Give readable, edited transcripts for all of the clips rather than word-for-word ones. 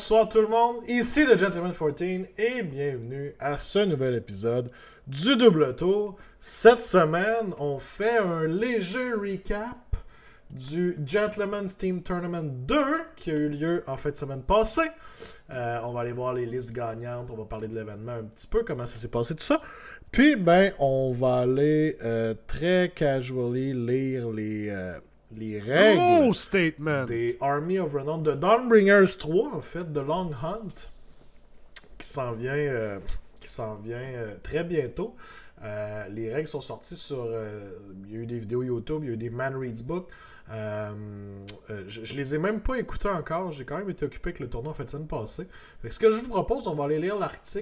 bonsoir tout le monde, ici le Gentleman 14 et bienvenue à ce nouvel épisode du Double Tour. Cette semaine, on fait un léger recap du Gentleman's Team Tournament 2 qui a eu lieu en fin de semaine passée. On va aller voir les listes gagnantes, on va parler de l'événement un petit peu, comment ça s'est passé, tout ça. Puis, on va aller très casually lire les règles des Army of Renown de Dawnbringers 3, en fait, de Long Hunt, qui s'en vient très bientôt. Les règles sont sorties sur... il y a eu des vidéos YouTube, il y a eu des Man Reads Book. Je les ai même pas écoutés encore. J'ai quand même été occupé avec le tournoi en fin de semaine passée. Fait que ce que je vous propose, on va aller lire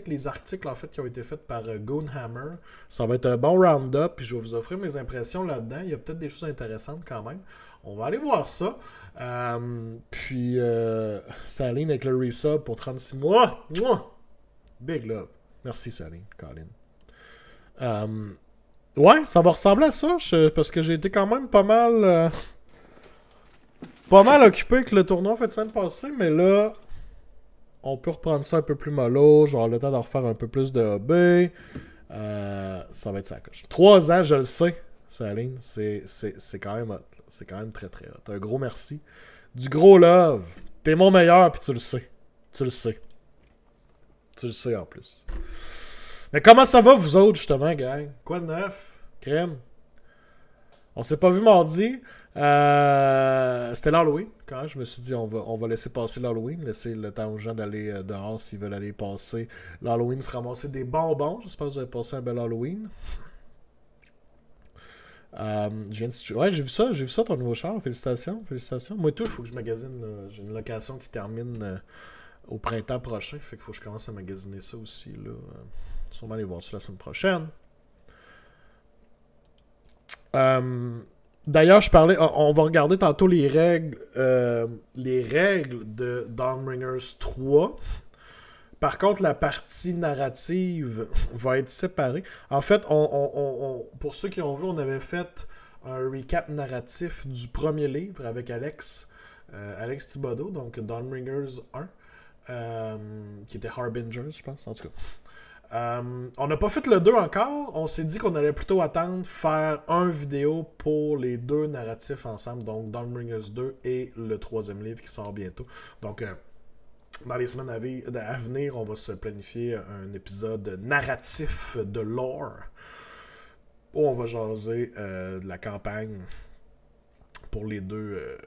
les articles en fait qui ont été faits par Goonhammer. Ça va être un bon round-up, puis je vais vous offrir mes impressions là-dedans. Il y a peut-être des choses intéressantes quand même. On va aller voir ça. Puis Saline avec le resub pour 36 mois. Mouah! Big love. Merci Saline, Colin. Ouais, ça va ressembler à ça, parce que j'ai été quand même pas mal occupé avec le tournoi en fait de semaine passée, mais là, on peut reprendre ça un peu plus mollo, genre le temps d'en refaire un peu plus de hobby. Ça va être ça coche. 3 ans, je le sais, Saline, c'est quand même hot. C'est quand même très très hot. Un gros merci. Du gros love. T'es mon meilleur, puis tu le sais. Tu le sais. Tu le sais en plus. Mais comment ça va, vous autres, justement, gang? Quoi de neuf? Crème? On s'est pas vu mardi. C'était l'Halloween. Quand je me suis dit, on va laisser passer l'Halloween. Laisser le temps aux gens d'aller dehors s'ils veulent aller passer l'Halloween, se ramasser des bonbons. J'espère que vous avez passé un bel Halloween. J'ai vu ça, ton nouveau char. Félicitations. Moi tout, il faut que je magasine. J'ai une location qui termine au printemps prochain. Fait qu'il faut que je commence à magasiner ça aussi. Là. Sûrement aller voir ça la semaine prochaine. D'ailleurs, on va regarder tantôt les règles de Dawnbringers 3. Par contre, la partie narrative va être séparée. En fait, pour ceux qui ont vu, on avait fait un recap narratif du premier livre avec Alex Thibodeau, donc Dawnbringers 1, qui était Harbingers, je pense, en tout cas. On n'a pas fait le 2 encore. On s'est dit qu'on allait plutôt attendre faire un vidéo pour les deux narratifs ensemble, donc Dawnbringers 2 et le 3e livre qui sort bientôt. Donc, dans les semaines à venir, on va se planifier un épisode narratif de lore où on va jaser de la campagne pour les deux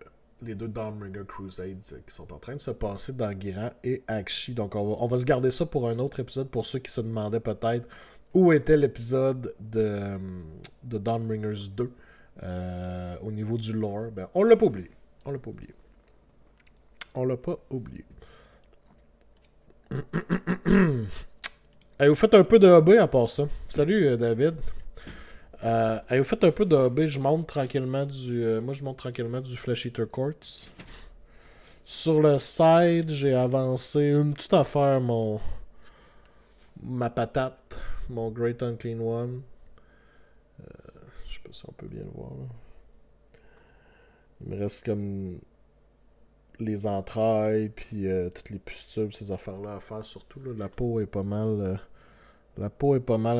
Dawnbringer Crusades qui sont en train de se passer dans Guiran et Akshi. Donc on va se garder ça pour un autre épisode pour ceux qui se demandaient peut-être où était l'épisode de Dawnbringers 2 au niveau du lore. Ben, on l'a pas oublié. Hey, vous faites un peu de hobby à part ça. Salut David. Vous faites un peu de hobby. Je monte tranquillement du Flesh Eater Quartz. Sur le side, j'ai avancé une petite affaire, ma patate, mon Great Unclean One. Je sais pas si on peut bien le voir là. Il me reste comme les entrailles, puis toutes les pustules, ces affaires-là à faire. Surtout, là, la peau est pas mal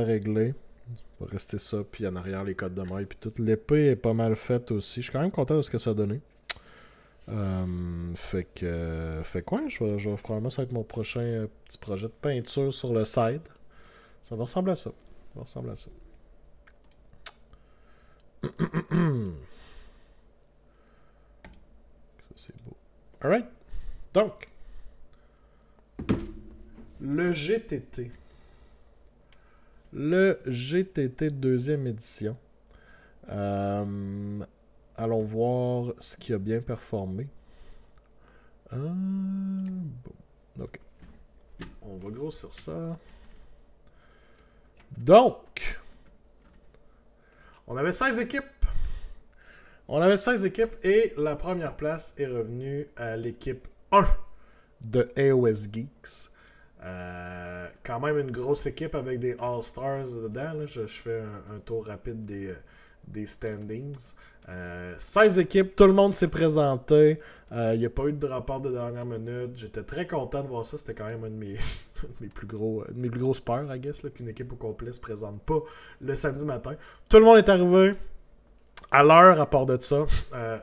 réglée. On va rester ça, puis en arrière, les codes de maille, puis toute l'épée est pas mal faite aussi. Je suis quand même content de ce que ça a donné. Fait quoi? Je vais probablement ça va être mon prochain petit projet de peinture sur le side. Ça va ressembler à ça. Ça, c'est beau. Alright. Donc, le GTT. Le GTT 2e édition. Allons voir ce qui a bien performé. Bon. Ok. On va grossir ça. Donc, on avait 16 équipes. Et la première place est revenue à l'équipe 1 de AOS Geeks. Quand même une grosse équipe avec des All-Stars dedans. Là. Je fais un tour rapide des standings. 16 équipes, tout le monde s'est présenté. Il n'y a pas eu de rapport de dernière minute. J'étais très content de voir ça. C'était quand même un de mes, mes plus grosses peurs, I guess, là, qu'une équipe au complet se présente pas le samedi matin. Tout le monde est arrivé à l'heure à part de ça.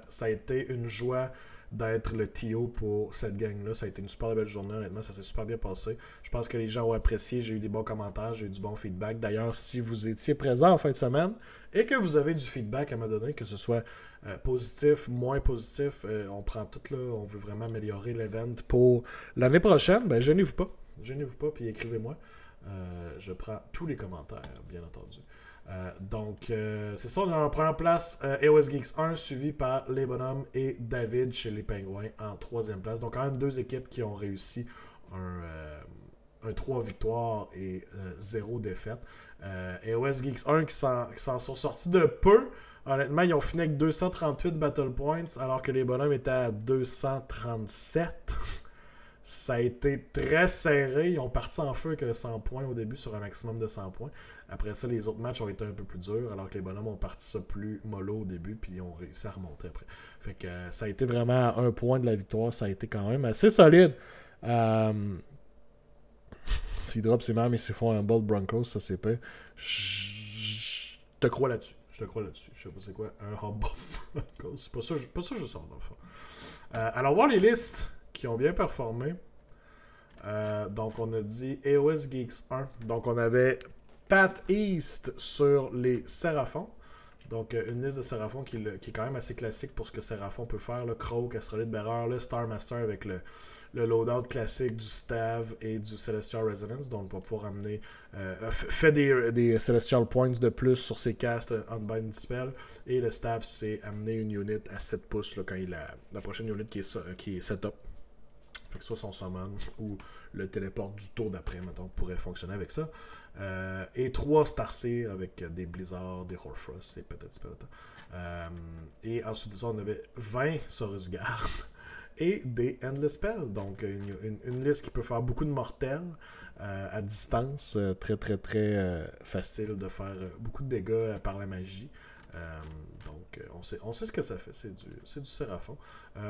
Ça a été une joie d'être le TO pour cette gang-là. Ça a été une super belle journée, honnêtement. Ça s'est super bien passé. Je pense que les gens ont apprécié. J'ai eu des bons commentaires. J'ai eu du bon feedback. D'ailleurs, si vous étiez présent en fin de semaine et que vous avez du feedback à me donner, que ce soit positif, moins positif, on prend tout là. On veut vraiment améliorer l'event pour l'année prochaine. Ben, gênez-vous pas. Gênez-vous pas, puis écrivez-moi. Je prends tous les commentaires, bien entendu. C'est ça, on a en première place AOS Geeks 1 suivi par les bonhommes et David chez les Pingouins en troisième place. Donc quand même deux équipes qui ont réussi un 3 victoires et 0 défaite. AOS Geeks 1 qui s'en sont sortis de peu. Honnêtement, ils ont fini avec 238 Battle Points alors que les bonhommes étaient à 237. Ça a été très serré. Ils ont parti en feu avec 100 points au début sur un maximum de 100 points. Après ça, les autres matchs ont été un peu plus durs, alors que les bonhommes ont parti ça plus mollo au début, puis ils ont réussi à remonter après. Fait que ça a été vraiment à un point de la victoire. Ça a été quand même assez solide. S'ils drop ses mains et s'ils font un Bold Broncos, ça c'est pas. Je te crois là-dessus. Je sais pas c'est quoi un Humble Broncos. C'est pas ça que je sors dans le fond. Alors, voir les listes qui ont bien performé. Donc, on a dit AOS Geeks 1. Donc, on avait Pat East sur les Séraphons. Donc, une liste de Séraphons qui est quand même assez classique pour ce que Séraphon peut faire. Le Croak, Astrolabe Bearer, le Star Master avec le loadout classique du Stav et du Celestial Resonance. Donc, on va pouvoir amener... fait des Celestial Points de plus sur ses castes Unbind Dispel. Et le Stav, c'est amener une unit à 7 pouces là, quand il a la prochaine unit qui est set-up. Que ce soit son summon ou le téléport du tour d'après, mettons, pourrait fonctionner avec ça. Et 3 Starseer avec des Blizzards, des Horfrost et peut-être Spelota. Et ensuite de ça, on avait 20 Saurus Guard et des Endless Spells. Donc, une liste qui peut faire beaucoup de mortels à distance. Très, très, très facile de faire beaucoup de dégâts par la magie. On sait ce que ça fait, c'est du Séraphon.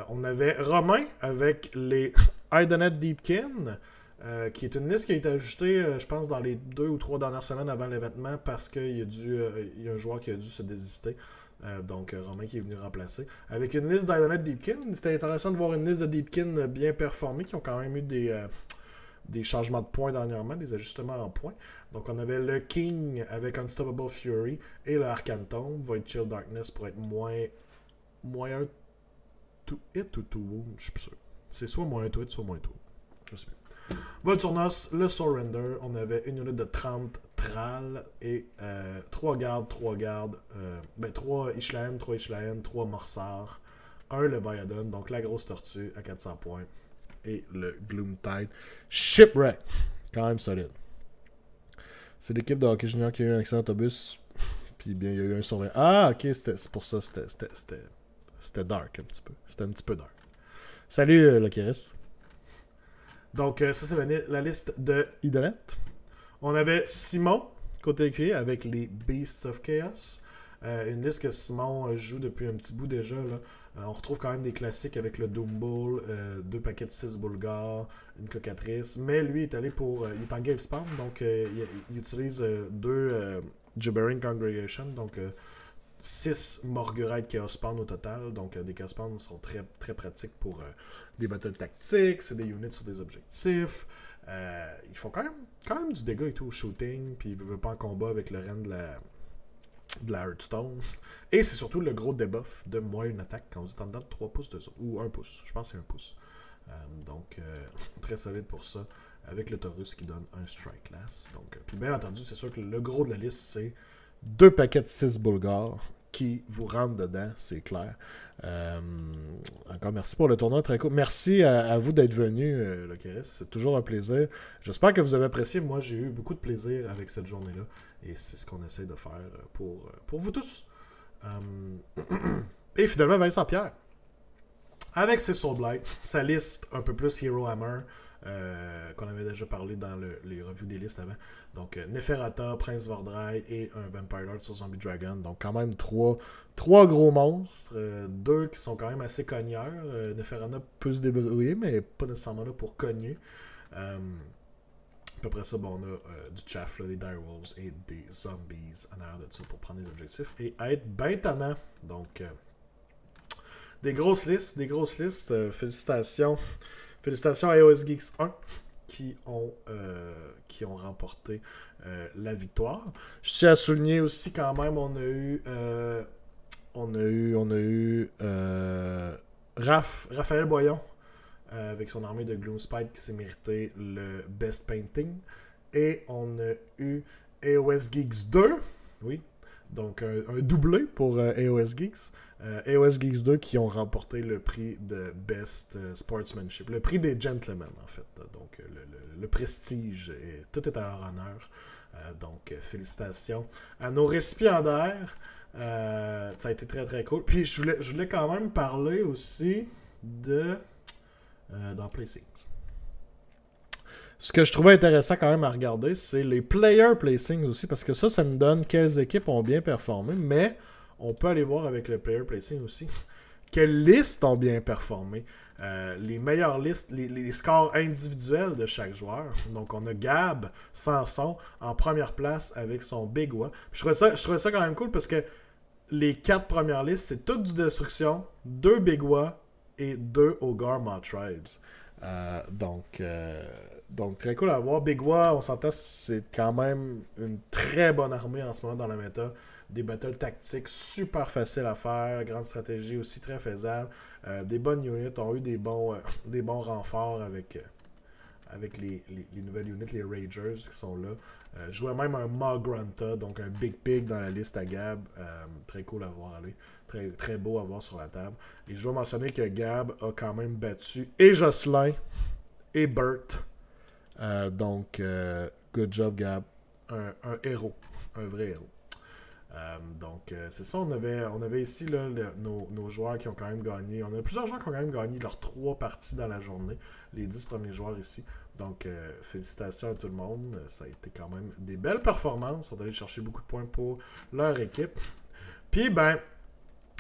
On avait Romain avec les Idonet Deepkin, qui est une liste qui a été ajoutée, je pense, dans les 2 ou 3 dernières semaines avant l'événement parce qu'il y a un joueur qui a dû se désister. Donc, Romain qui est venu remplacer. Avec une liste d'Idonet Deepkin, c'était intéressant de voir une liste de Deepkin bien performée, qui ont quand même eu des changements de points dernièrement, des ajustements en points. Donc, on avait le King avec Unstoppable Fury et le Arcane Tomb, Void Chill Darkness pour être moins un to hit ou to wound, je suis plus sûr. C'est soit moins un to hit, soit moins un to wound. Je sais plus. Volturnos, le Surrender, on avait une unité de 30 Thrall et 3 gardes, 3 Ishlaen, 3 Ishlaen, 3 Morsards, 1 Leviathan, donc la grosse tortue à 400 points, et le Gloomtide Shipwreck, quand même solide. C'est l'équipe de hockey junior qui a eu un excellent autobus, puis bien il y a eu un surveillant. Ah, ok, c'est pour ça, c'était dark un petit peu. C'était un petit peu dark. Salut, Lokiris. Donc, ça, c'est la liste de Idonet. On avait Simon, côté écuyer, avec les Beasts of Chaos. Une liste que Simon joue depuis un petit bout déjà. Là. On retrouve quand même des classiques avec le Doom Bull, 2 paquets de 6 Bulgars, une cocatrice. Mais lui, il est allé pour... il est en Gave Spawn, donc il utilise 2 Gibbering Congregation, donc 6 Morgurite Chaos Spawn au total. Donc des Chaos Spawn sont très, très pratiques pour des battles tactiques, c'est des units sur des objectifs. Ils font quand même du dégât et tout au shooting, puis ils ne veulent pas en combat avec le rend de la Hearthstone. Et c'est surtout le gros debuff de moins une attaque quand vous êtes en dedans de 3 pouces de zone, ou 1 pouce, je pense que c'est 1 pouce. Donc très solide pour ça, avec le Taurus qui donne un strike class. Donc, puis bien entendu, c'est sûr que le gros de la liste, c'est 2 paquets de 6 Bulgars qui vous rentrent dedans, c'est clair. Encore merci pour le tournoi très cool. Merci à vous d'être venu, le Kéris. C'est toujours un plaisir. J'espère que vous avez apprécié. Moi, j'ai eu beaucoup de plaisir avec cette journée-là. Et c'est ce qu'on essaie de faire pour vous tous. Et finalement, Vincent Pierre. Avec ses Soul Blight, sa liste un peu plus Hero Hammer, qu'on avait déjà parlé dans les revues des listes avant. Donc, Neferata, Prince Vordrai et un Vampire Lord sur Zombie Dragon. Donc, quand même trois gros monstres. Deux qui sont quand même assez cogneurs. Neferata peut se débrouiller, mais pas nécessairement là pour cogner. Puis après ça, bon, on a du chaff, là, des direwolves et des zombies en arrière de ça pour prendre des objectifs et être ben tannant. Donc, des grosses listes. Félicitations à AOS Geeks 1 qui ont remporté la victoire. Je tiens à souligner aussi quand même, on a eu Raphaël Boyon avec son armée de Gloomspite qui s'est mérité le Best Painting. Et on a eu AOS Geeks 2, oui, donc un doublé pour AOS Geeks. AOS Geeks 2 qui ont remporté le prix de Best Sportsmanship, le prix des gentlemen en fait. Donc le prestige, tout est à leur honneur. Donc félicitations à nos récipiendaires. Ça a été très très cool. Puis je voulais quand même parler aussi dans Placings. Ce que je trouvais intéressant quand même à regarder, c'est les player placings aussi, parce que ça nous donne quelles équipes ont bien performé, mais on peut aller voir avec le player placing aussi quelles listes ont bien performé. Les meilleures listes, les scores individuels de chaque joueur. Donc on a Gab Sanson en première place avec son Big Wa. Je trouvais ça quand même cool parce que les 4 premières listes, c'est toutes du destruction, 2 Big Wa et 2 Ogre Maw Tribes. Donc très cool à voir. Big Wa, on s'entend, c'est quand même une très bonne armée en ce moment dans la méta. Des battles tactiques super faciles à faire, grande stratégie aussi très faisable. Des bonnes units, ont eu des bons renforts avec les nouvelles units, les Ragers qui sont là. Je jouais même un Maw Grunta, donc un Big Pig dans la liste à Gab. Très cool à voir aller. Très, très beau à voir sur la table. Et je dois mentionner que Gab a quand même battu et Jocelyn et Bert. Donc, good job Gab. Un héros. Un vrai héros. Donc, c'est ça, on avait ici là, nos joueurs qui ont quand même gagné. On a plusieurs joueurs qui ont quand même gagné leurs 3 parties dans la journée. Les 10 premiers joueurs ici. Donc, félicitations à tout le monde. Ça a été quand même des belles performances. On est allé chercher beaucoup de points pour leur équipe. Puis, ben,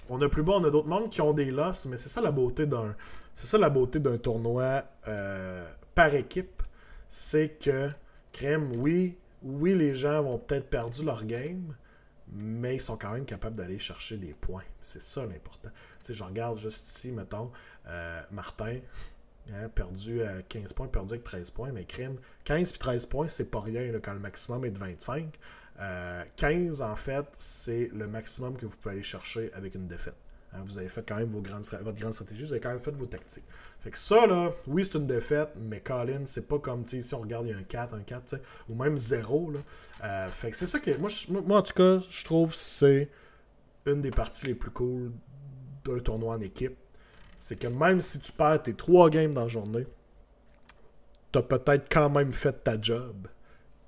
on a plus bas, on a d'autres mondes qui ont des losses, mais c'est ça la beauté d'un tournoi par équipe. C'est que, crème, oui, les gens vont peut-être perdu leur game, mais ils sont quand même capables d'aller chercher des points. C'est ça l'important. Tu sais, je regarde juste ici, mettons, Martin, perdu à 15 points, perdu avec 13 points, mais crime, 15 puis 13 points, c'est pas rien là, quand le maximum est de 25. 15, en fait, c'est le maximum que vous pouvez aller chercher avec une défaite. Vous avez fait quand même votre grande stratégie, vous avez quand même fait vos tactiques. Fait que ça, là, oui, c'est une défaite, mais Colin, c'est pas comme, tu sais, si on regarde, il y a un 4, tu sais, ou même 0, là. Fait que c'est ça que, moi, en tout cas, je trouve que c'est une des parties les plus cool d'un tournoi en équipe. C'est que même si tu perds tes 3 games dans la journée, t'as peut-être quand même fait ta job.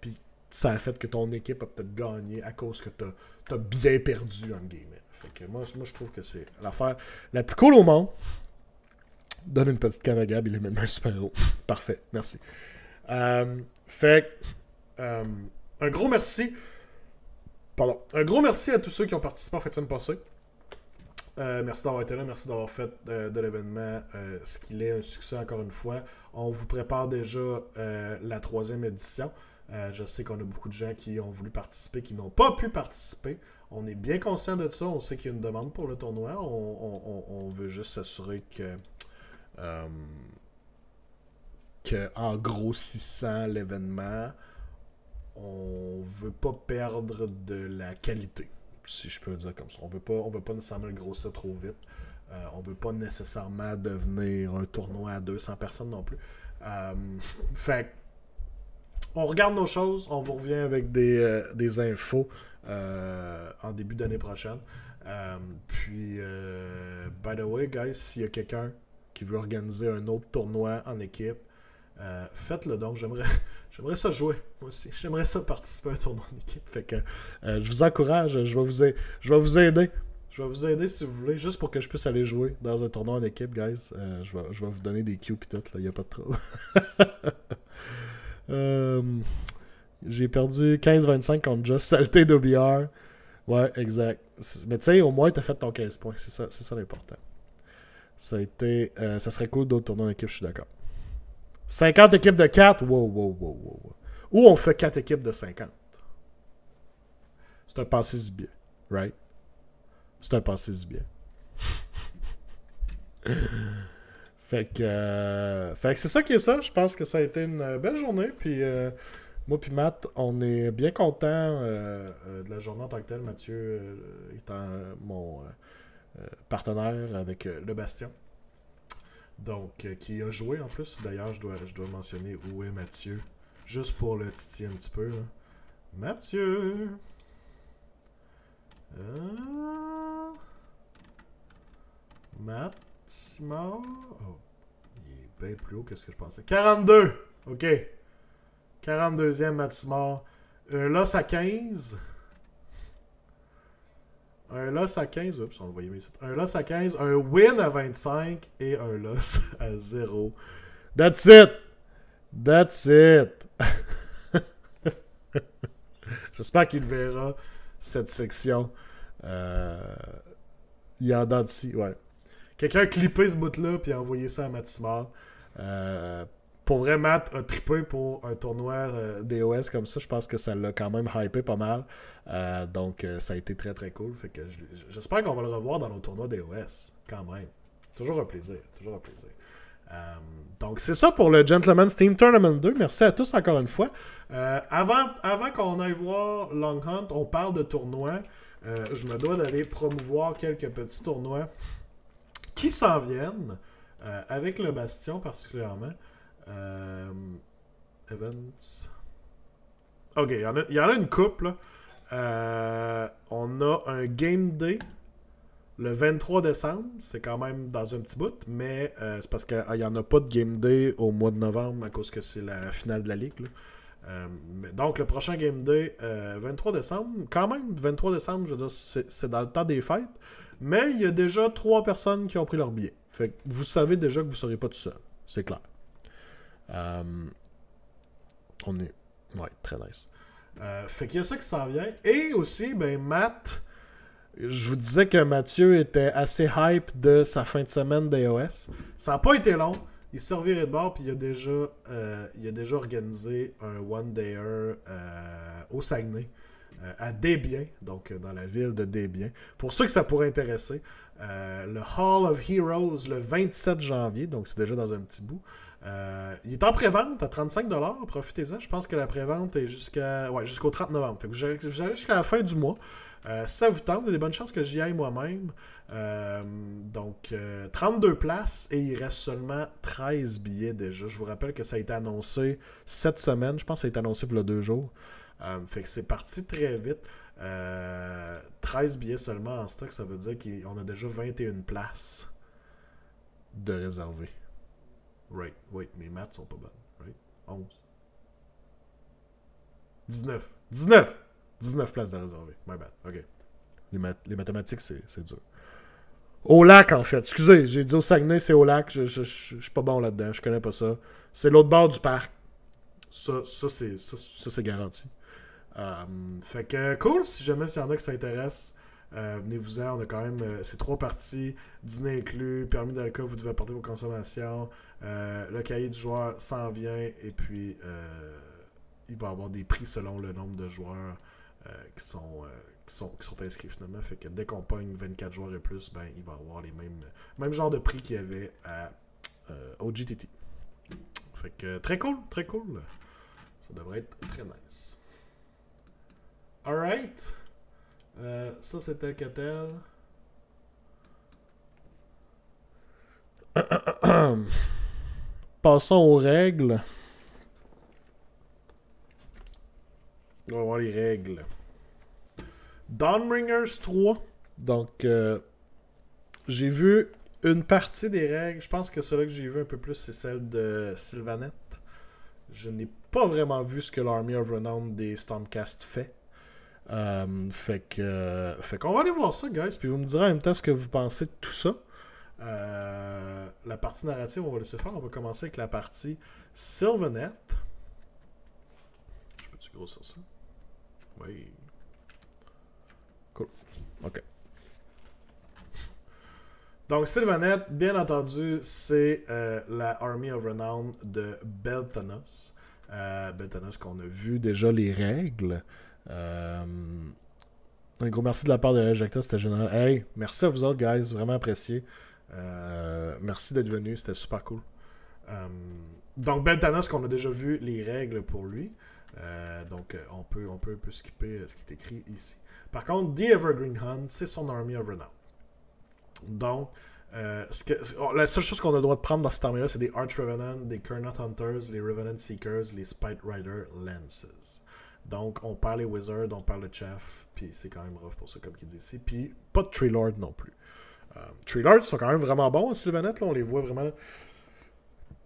Puis ça a fait que ton équipe a peut-être gagné à cause que t'as bien perdu en game. Fait que moi, je trouve que c'est l'affaire la plus cool au monde. Donne une petite cave à Gab, il est même un super-héros. Parfait, merci. Fait un gros merci. Pardon. Un gros merci à tous ceux qui ont participé en fin de semaine passée. Merci d'avoir été là, merci d'avoir fait de l'événement ce qu'il est, un succès encore une fois. On vous prépare déjà la 3e édition. Je sais qu'on a beaucoup de gens qui ont voulu participer, qui n'ont pas pu participer. On est bien conscient de ça, on sait qu'il y a une demande pour le tournoi. On veut juste s'assurer que en grossissant l'événement, on veut pas perdre de la qualité, si je peux le dire comme ça. On veut pas nécessairement le grossir trop vite. On veut pas nécessairement devenir un tournoi à 200 personnes non plus. Fait on regarde nos choses, on vous revient avec des infos en début d'année prochaine. Puis, by the way, guys, s'il y a quelqu'un qui veut organiser un autre tournoi en équipe, faites-le donc. J'aimerais ça jouer, moi aussi. J'aimerais ça participer à un tournoi en équipe. Fait que je vous encourage, je vais vous aider. Je vais vous aider si vous voulez, juste pour que je puisse aller jouer dans un tournoi en équipe, guys. Je vais vous donner des cues pis tout, là, y a pas de trouble. J'ai perdu 15-25 contre Just Saleté d'OBR. Ouais, exact. Mais tu sais, au moins, t'as fait ton 15 points. C'est ça l'important. Ça serait cool d'autres tournois en équipe, je suis d'accord. 50 équipes de 4, wow. Ou on fait 4 équipes de 50. C'est un passé zibier, right? C'est un passé zibier. Fait que c'est ça qui est ça. Je pense que ça a été une belle journée. Puis moi puis Matt, on est bien contents de la journée en tant que telle. Mathieu étant mon partenaire avec le Bastion. Donc, qui a joué en plus. D'ailleurs, je dois mentionner où est Mathieu. Juste pour le titiller un petit peu. Là. Mathieu! Matt Simard. Oh, il est bien plus haut que ce que je pensais. 42! OK. 42e Matt Simard. Un loss à 15. Un loss à 15. Oups, on le voyait mieux. Un loss à 15. Un win à 25. Et un loss à 0. That's it! That's it! J'espère qu'il verra cette section. Il y en a d'ici, ouais. Quelqu'un a clippé ce bout-là puis a envoyé ça à Matt Simard. Pour vrai, Matt a trippé pour un tournoi DOS comme ça. Je pense que ça l'a quand même hypé pas mal. Donc, ça a été très très cool. Fait que j'espère qu'on va le revoir dans nos tournois DOS. Quand même. Toujours un plaisir. Toujours un plaisir. Donc, c'est ça pour le Gentleman's Team Tournament 2. Merci à tous encore une fois. Avant qu'on aille voir Long Hunt, on parle de tournois. Je me dois d'aller promouvoir quelques petits tournois qui s'en viennent, avec le Bastion particulièrement. Events. Ok, il y en a une couple. On a un Game Day le 23 décembre. C'est quand même dans un petit bout, mais c'est parce qu'il n'y en a pas de Game Day au mois de novembre à cause que c'est la finale de la Ligue. Là. Donc, le prochain Game Day, 23 décembre. Quand même, 23 décembre, je veux dire, c'est dans le temps des fêtes. Mais il y a déjà 3 personnes qui ont pris leur billet. Fait que vous savez déjà que vous ne serez pas tout seul. C'est clair. On est... Ouais, très nice. Fait qu'il y a ça qui s'en vient. Et aussi, ben Matt... Je vous disais que Mathieu était assez hype de sa fin de semaine d'AOS. Ça n'a pas été long. Il s'est reviré de bord, puis il a déjà organisé un one-dayer au Saguenay, à Desbiens, donc dans la ville de Desbiens. Pour ceux que ça pourrait intéresser, le Hall of Heroes le 27 janvier, donc c'est déjà dans un petit bout. Il est en pré-vente à 35$, profitez-en. Je pense que la pré-vente est jusqu'au 30 novembre. Fait que vous allez jusqu'à la fin du mois. Si ça vous tente, il y a des bonnes chances que j'y aille moi-même. Donc, 32 places et il reste seulement 13 billets déjà. Je vous rappelle que ça a été annoncé cette semaine. Je pense que ça a été annoncé pour le 2 jours. Fait que c'est parti très vite. 13 billets seulement en stock, ça veut dire qu'on a déjà 21 places de réservées. Right, wait, mes maths sont pas bonnes. Right? 11. 19 places de réservées. My bad. OK. Les mathématiques, c'est dur. Au lac, en fait. Excusez, j'ai dit au Saguenay, c'est au lac. Je suis pas bon là-dedans. Je connais pas ça. C'est l'autre bord du parc. Ça c'est garanti. Fait que cool, si jamais il y en a qui s'intéressent, venez-vous-en. On a quand même ces 3 parties, dîner inclus, permis d'alcool, vous devez apporter vos consommations, le cahier du joueur s'en vient, et puis il va y avoir des prix selon le nombre de joueurs qui sont inscrits finalement. Fait que dès qu'on pogne 24 joueurs et plus, ben il va y avoir les mêmes genres de prix qu'il y avait au GTT. Fait que très cool. Ça devrait être très nice. Alright. Ça, c'est tel que tel. Passons aux règles. On va voir les règles. Dawnbringers 3. Donc, j'ai vu une partie des règles. Je pense que celle que j'ai vu un peu plus, c'est celle de Sylvanette. Je n'ai pas vraiment vu ce que l'Army of Renown des Stormcast fait. Fait qu'on va aller voir ça, guys. Puis vous me direz en même temps ce que vous pensez de tout ça. La partie narrative, on va laisser faire. On va commencer avec la partie Sylvaneth. Je peux-tu grossir ça? Oui. Cool. OK. Donc, Sylvaneth, bien entendu, c'est la Army of Renown de Beltanos. Beltanos qu'on a vu déjà les règles. Un gros merci de la part de l'Ejecta, c'était génial. Hey, merci à vous autres, guys. Vraiment apprécié. Merci d'être venus, c'était super cool. Donc, Beltanos, qu'on a déjà vu les règles pour lui. Donc, on peut un peu skipper ce qui est écrit ici. Par contre, The Evergreen Hunt, c'est son Army of Renown. Donc, la seule chose qu'on a le droit de prendre dans cette armée-là, c'est des Arch Revenant, des Kernot Hunters, les Revenant Seekers, les Spite Rider Lances. Donc, on perd les Wizards, on perd le Chaff, puis c'est quand même rough pour ça, comme il dit ici. Puis, pas de Tree Lord non plus. Tree Lords sont quand même vraiment bons à Sylvaneth, là, on les voit vraiment.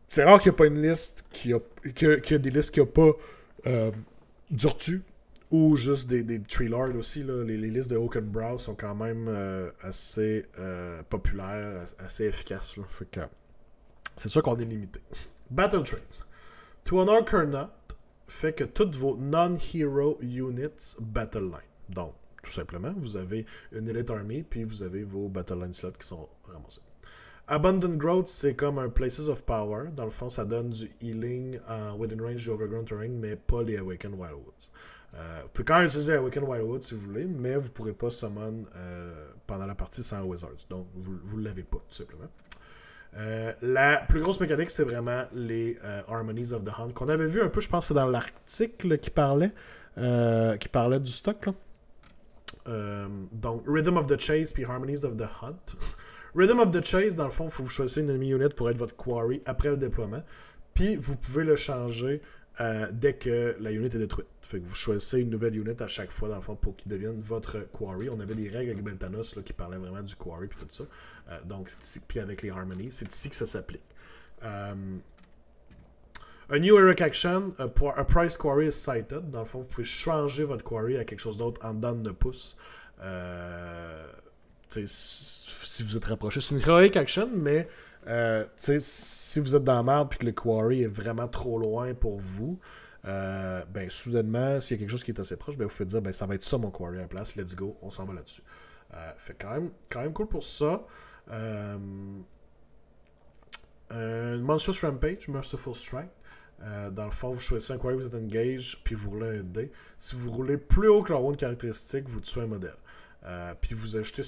C'est rare qu'il n'y a pas une liste qu'il y a des listes qui n'ont pas d'Urtu. Ou juste des Tree Lords aussi. Là. Les listes de Oakenbrow sont quand même assez populaires, assez efficaces. Là. Fait que c'est sûr qu'on est limité. Battle Traits. To Honor Kernot fait que toutes vos non-hero units Battle Line. Donc, tout simplement, vous avez une Elite Army, puis vous avez vos Battle Line slots qui sont ramassés. Abundant Growth, c'est comme un Places of Power. Dans le fond, ça donne du healing en within range du Overgrown Terrain, mais pas les Awakened Wildwoods. Vous pouvez quand même utiliser Awakened Wildwood si vous voulez, mais vous ne pourrez pas summon pendant la partie sans Wizards. Donc, vous ne l'avez pas, tout simplement. La plus grosse mécanique, c'est vraiment les Harmonies of the Hunt, qu'on avait vu un peu, je pense, c'est dans l'article qui parlait du stock. Là. Donc, Rhythm of the Chase puis Harmonies of the Hunt. Rhythm of the Chase, dans le fond, il faut que vous choisissez une enemy unit pour être votre quarry après le déploiement. Puis, vous pouvez le changer dès que la unit est détruite. Fait que vous choisissez une nouvelle unit à chaque fois, dans le fond, pour qu'il devienne votre quarry. On avait des règles avec Beltanos là, qui parlaient vraiment du quarry et tout ça. Donc, puis avec les harmonies, c'est ici que ça s'applique. A new Heroic Action, a price quarry is sighted. Dans le fond, vous pouvez changer votre quarry à quelque chose d'autre en dedans de 9 pouces. Si vous êtes rapproché. C'est une Heroic Action, mais si vous êtes dans la merde et que le quarry est vraiment trop loin pour vous, soudainement, s'il y a quelque chose qui est assez proche, vous pouvez dire ça va être ça mon quarry à la place, let's go, on s'en va là-dessus. Fait quand même cool pour ça. Monstrous Rampage, Merciful Strike. Dans le fond, vous choisissez un quarry, vous êtes engage, puis vous roulez un dé. Si vous roulez plus haut que la wound caractéristique, vous tuez un modèle. Puis vous ajoutez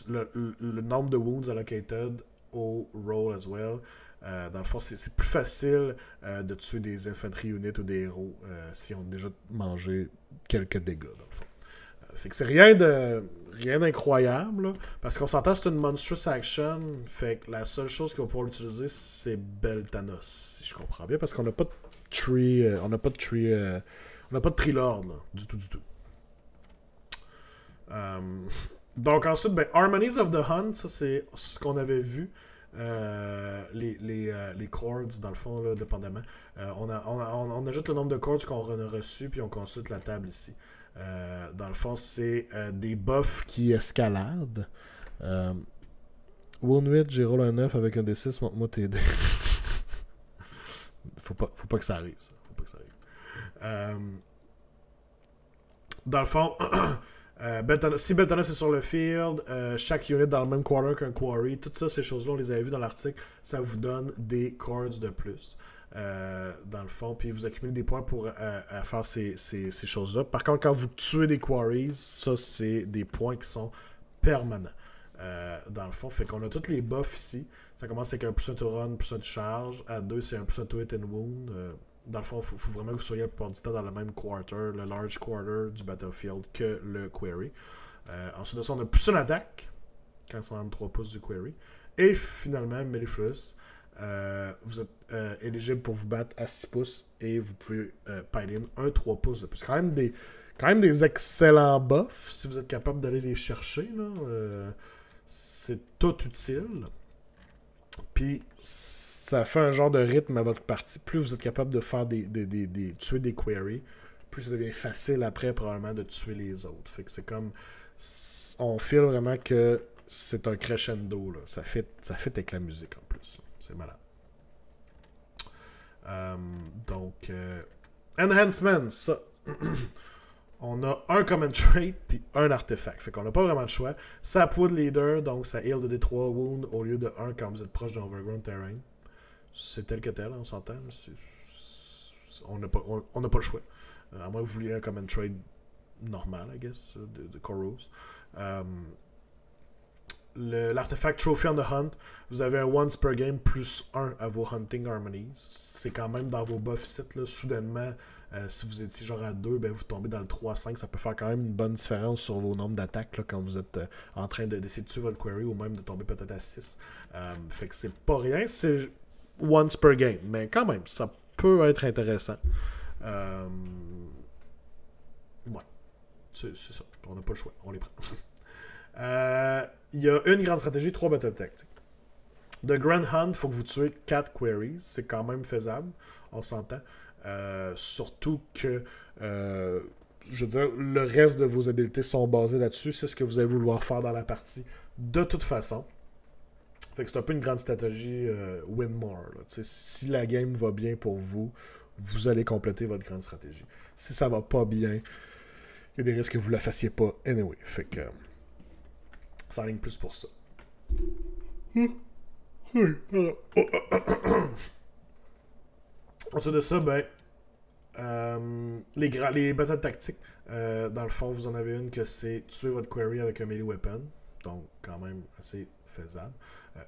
le nombre de wounds allocated au roll as well. Dans le fond, c'est plus facile de tuer des infantry units ou des héros si on a déjà mangé quelques dégâts, dans le fond. Fait que c'est rien d'incroyable, là, parce qu'on s'entend c'est une monstrous action, fait que la seule chose qu'il va pouvoir l'utiliser, c'est Beltanos, si je comprends bien, parce qu'on n'a pas de tree, on n'a pas de tree lord, là, du tout. Donc ensuite, Harmonies of the Hunt, ça c'est ce qu'on avait vu. Les chords, dans le fond, là, dépendamment. On ajoute le nombre de chords qu'on a reçus, puis on consulte la table ici. Dans le fond, c'est des buffs qui escaladent. Wound 8, j'ai roll un 9 avec un D6, montre-moi tes dés. Faut pas que ça arrive, ça. Faut pas que ça arrive. Dans le fond, si Beltanos est sur le field, chaque unit dans le même quarter qu'un quarry, toutes ça, ces choses-là, on les avait vues dans l'article, ça vous donne des chords de plus. Dans le fond, puis vous accumulez des points pour faire ces choses-là. Par contre, quand vous tuez des quarries, ça, c'est des points qui sont permanents. Dans le fond, fait qu'on a tous les buffs ici. Ça commence avec un +1 to run, +1 to charge. À 2, c'est un +1 to hit and wound. Dans le fond, il faut vraiment que vous soyez la plupart du temps dans le même quarter, le large quarter du battlefield que le query. Ensuite de ça, on a +1 attaque quand ils sont en 3 pouces du query. Et finalement, Mellifluous. Vous êtes éligible pour vous battre à 6 pouces et vous pouvez pile in un 3 pouces de plus. Quand même des excellents buffs si vous êtes capable d'aller les chercher. C'est tout utile. Puis ça fait un genre de rythme à votre partie. Plus vous êtes capable de faire tuer des queries, plus ça devient facile après, probablement, de tuer les autres. Fait que c'est comme... On feel vraiment que c'est un crescendo, là. Ça fit avec la musique, en plus. C'est malade. Donc, Enhancement, ça... On a un common trait puis un artefact. Fait qu'on n'a pas vraiment de choix. Sapwood Leader, donc ça heal de D3 wounds au lieu de 1 quand vous êtes proche d'un overgrown terrain. C'est tel que tel, on s'entend. On n'a pas le choix. À moins que vous vouliez un common trait normal, I guess, de Koros. L'artefact Trophy on the Hunt, vous avez un once per game plus 1 à vos Hunting Harmonies. C'est quand même dans vos buffs sites, là, soudainement. Si vous étiez genre à 2, ben vous tombez dans le 3-5. Ça peut faire quand même une bonne différence sur vos nombres d'attaques là, quand vous êtes en train d'essayer de tuer votre query ou même de tomber peut-être à 6. Fait que c'est pas rien. C'est once per game. Mais quand même, ça peut être intéressant. Ouais. C'est ça. On n'a pas le choix. On les prend. Il y a une grande stratégie, 3 battle tactiques. The Grand Hunt, il faut que vous tuez 4 queries. C'est quand même faisable. On s'entend. Surtout que je veux dire, le reste de vos habiletés sont basées là-dessus. C'est ce que vous allez vouloir faire dans la partie de toute façon. Fait que c'est un peu une grande stratégie win more. Là. Si la game va bien pour vous, vous allez compléter votre grande stratégie. Si ça va pas bien, il y a des risques que vous la fassiez pas anyway. Fait que ça ligne plus pour ça. Ensuite de ça, ben, les battles tactiques, dans le fond, vous en avez une que c'est tuer votre query avec un melee weapon. Donc, quand même assez faisable.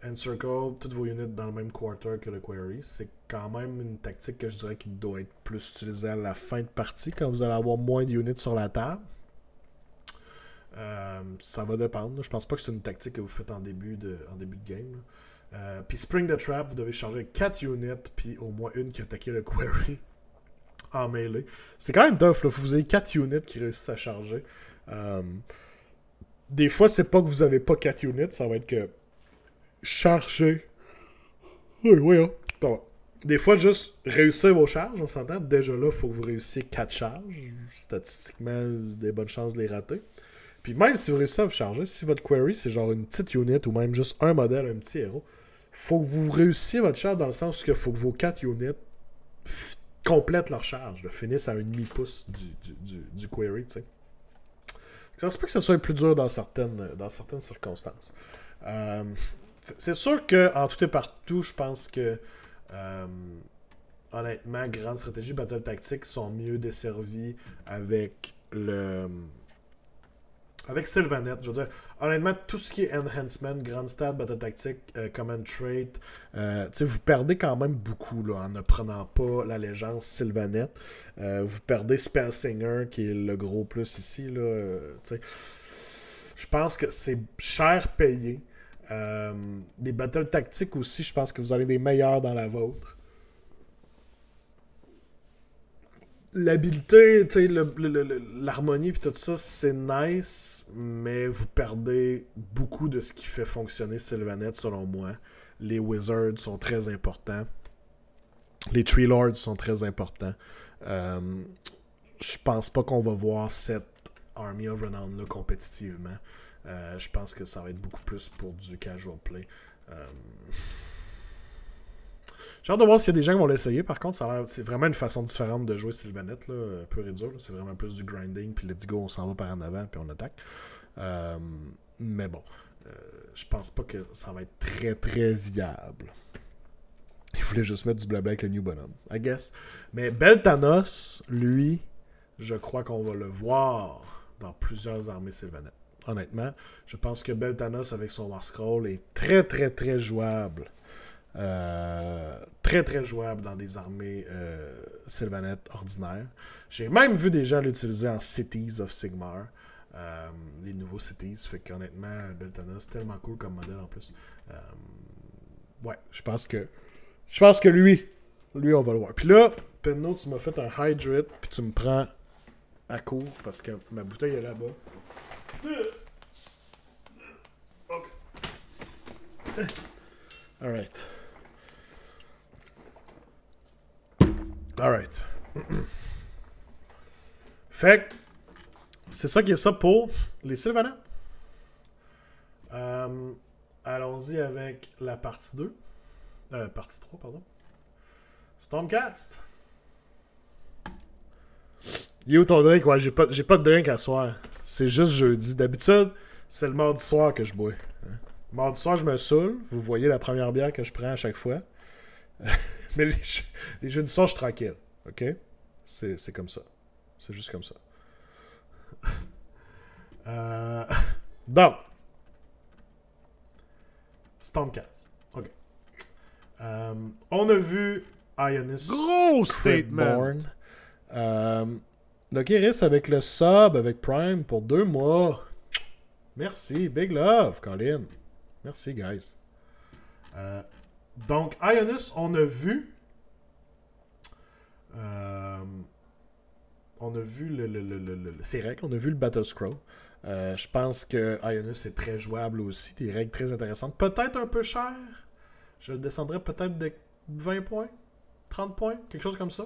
Encircle toutes vos units dans le même quarter que le query. C'est quand même une tactique que je dirais qui doit être plus utilisée à la fin de partie, quand vous allez avoir moins de units sur la table. Ça va dépendre. Je pense pas que c'est une tactique que vous faites en début de game. Puis Spring the Trap, vous devez charger 4 units, puis au moins une qui attaquait le query en melee. C'est quand même tough, là. Vous avez 4 units qui réussissent à charger. Des fois, c'est pas que vous avez pas 4 units, ça va être que charger. Oui, hein. Bon. Des fois, juste réussir vos charges, on s'entend. Déjà là, il faut que vous réussissiez 4 charges. Statistiquement, des bonnes chances de les rater. Puis même si vous réussissez à vous charger, si votre query c'est genre une petite unit ou même juste un modèle, un petit héros, faut que vous réussissiez votre charge dans le sens que faut que vos 4 units complètent leur charge, finissent à un demi-pouce du query, tu sais. Ça se peut que ce soit plus dur dans certaines circonstances. C'est sûr qu'en tout et partout, je pense que honnêtement, grandes stratégies battle tactiques sont mieux desservies avec Sylvaneth. Je veux dire, honnêtement, tout ce qui est enhancement, grand stat, battle tactique, command trait, vous perdez quand même beaucoup là, en ne prenant pas l'allégeance Sylvaneth. Vous perdez Spellsinger, qui est le gros plus ici. Je pense que c'est cher payé. Les battles tactiques aussi, je pense que vous avez des meilleurs dans la vôtre. L'habilité, l'harmonie puis tout ça, c'est nice, mais vous perdez beaucoup de ce qui fait fonctionner Sylvaneth, selon moi. Les Wizards sont très importants. Les Tree Lords sont très importants. Je pense pas qu'on va voir cette Army of Renown là compétitivement. Je pense que ça va être beaucoup plus pour du casual play. J'ai hâte de voir s'il y a des gens qui vont l'essayer. Par contre, c'est vraiment une façon différente de jouer Sylvaneth, là, pur et dur. C'est vraiment plus du grinding, puis let's go, on s'en va par en avant, puis on attaque. Mais bon, je pense pas que ça va être très très viable. Il voulait juste mettre du blabla avec le New Bonhomme, I guess. Mais Beltanos, lui, je crois qu'on va le voir dans plusieurs armées Sylvaneth. Honnêtement, je pense que Beltanos avec son War Scroll est très très très jouable. Très très jouable dans des armées Sylvaneth ordinaires. J'ai même vu des gens l'utiliser en Cities of Sigmar, les nouveaux Cities. Fait qu'honnêtement, Beltanos, c'est tellement cool comme modèle en plus. Ouais, je pense que lui on va le voir. Puis là, Penno, tu m'as fait un Hydrate, puis tu me prends à court parce que ma bouteille est là-bas. Ok. Alright. Fait que, c'est ça qui est ça pour les Sylvanettes. Allons-y avec la partie 2. Partie 3, pardon. Stormcast. Il est où ton drink? Ouais, j'ai pas de drink à soir. C'est juste jeudi. D'habitude, c'est le mardi soir que je bois. Hein? Mardi soir, je me saoule. Vous voyez la première bière que je prends à chaque fois. Mais les jeudis soirs, je suis tranquille. OK? C'est comme ça. C'est juste comme ça. Donc. Stormcast. OK. On a vu Ionis. Gros statement! Le Kéris avec le sub, avec Prime pour 2 mois. Merci. Big love, Colin. Merci, guys. Donc, Ionis, on a vu... on a vu ses règles, on a vu le Battle Scroll. Je pense que Ionis est très jouable aussi. Des règles très intéressantes. Peut-être un peu cher. Je le descendrais peut-être de 20 points, 30 points, quelque chose comme ça.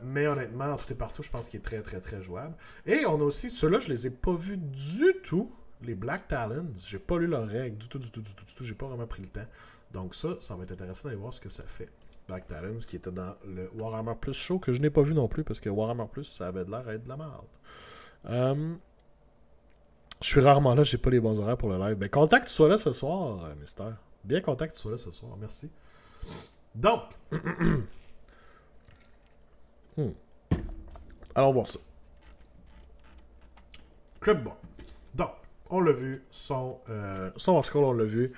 Mais honnêtement, en tout et partout, je pense qu'il est très, très, très jouable. Et on a aussi, ceux-là, je les ai pas vus du tout. Les Black Talons, j'ai pas lu leurs règles du tout. J'ai pas vraiment pris le temps. Donc ça va être intéressant d'aller voir ce que ça fait. Black Talons qui était dans le Warhammer Plus show que je n'ai pas vu non plus parce que Warhammer Plus, ça avait de l'air d'être de la merde. Je suis rarement là, j'ai pas les bons horaires pour le live. Ben, content que tu sois là ce soir, Mister. Bien content que tu sois là ce soir, merci. Donc, allons voir ça. Cribborn. Donc, on l'a vu, son War Scroll, on l'a vu.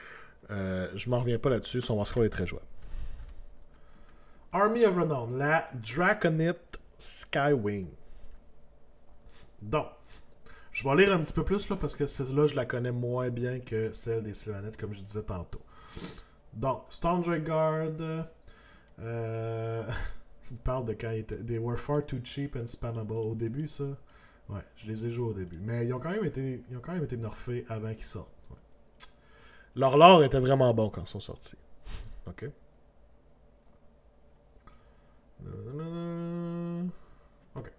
Je m'en reviens pas là-dessus, son War Scroll est très jouable. Army of Renown, la Draconite Skywing. Donc, je vais lire un petit peu plus là, parce que celle-là, je la connais moins bien que celle des Sylvanettes, comme je disais tantôt. Donc, Stormdrake Guard. Il parle de quand ils étaient. They were far too cheap and spammable. Au début, ça. Ouais, je les ai joués au début. Mais ils ont quand même été nerfés avant qu'ils sortent. Ouais. Leur lore était vraiment bon quand ils sont sortis. Ok. Ok.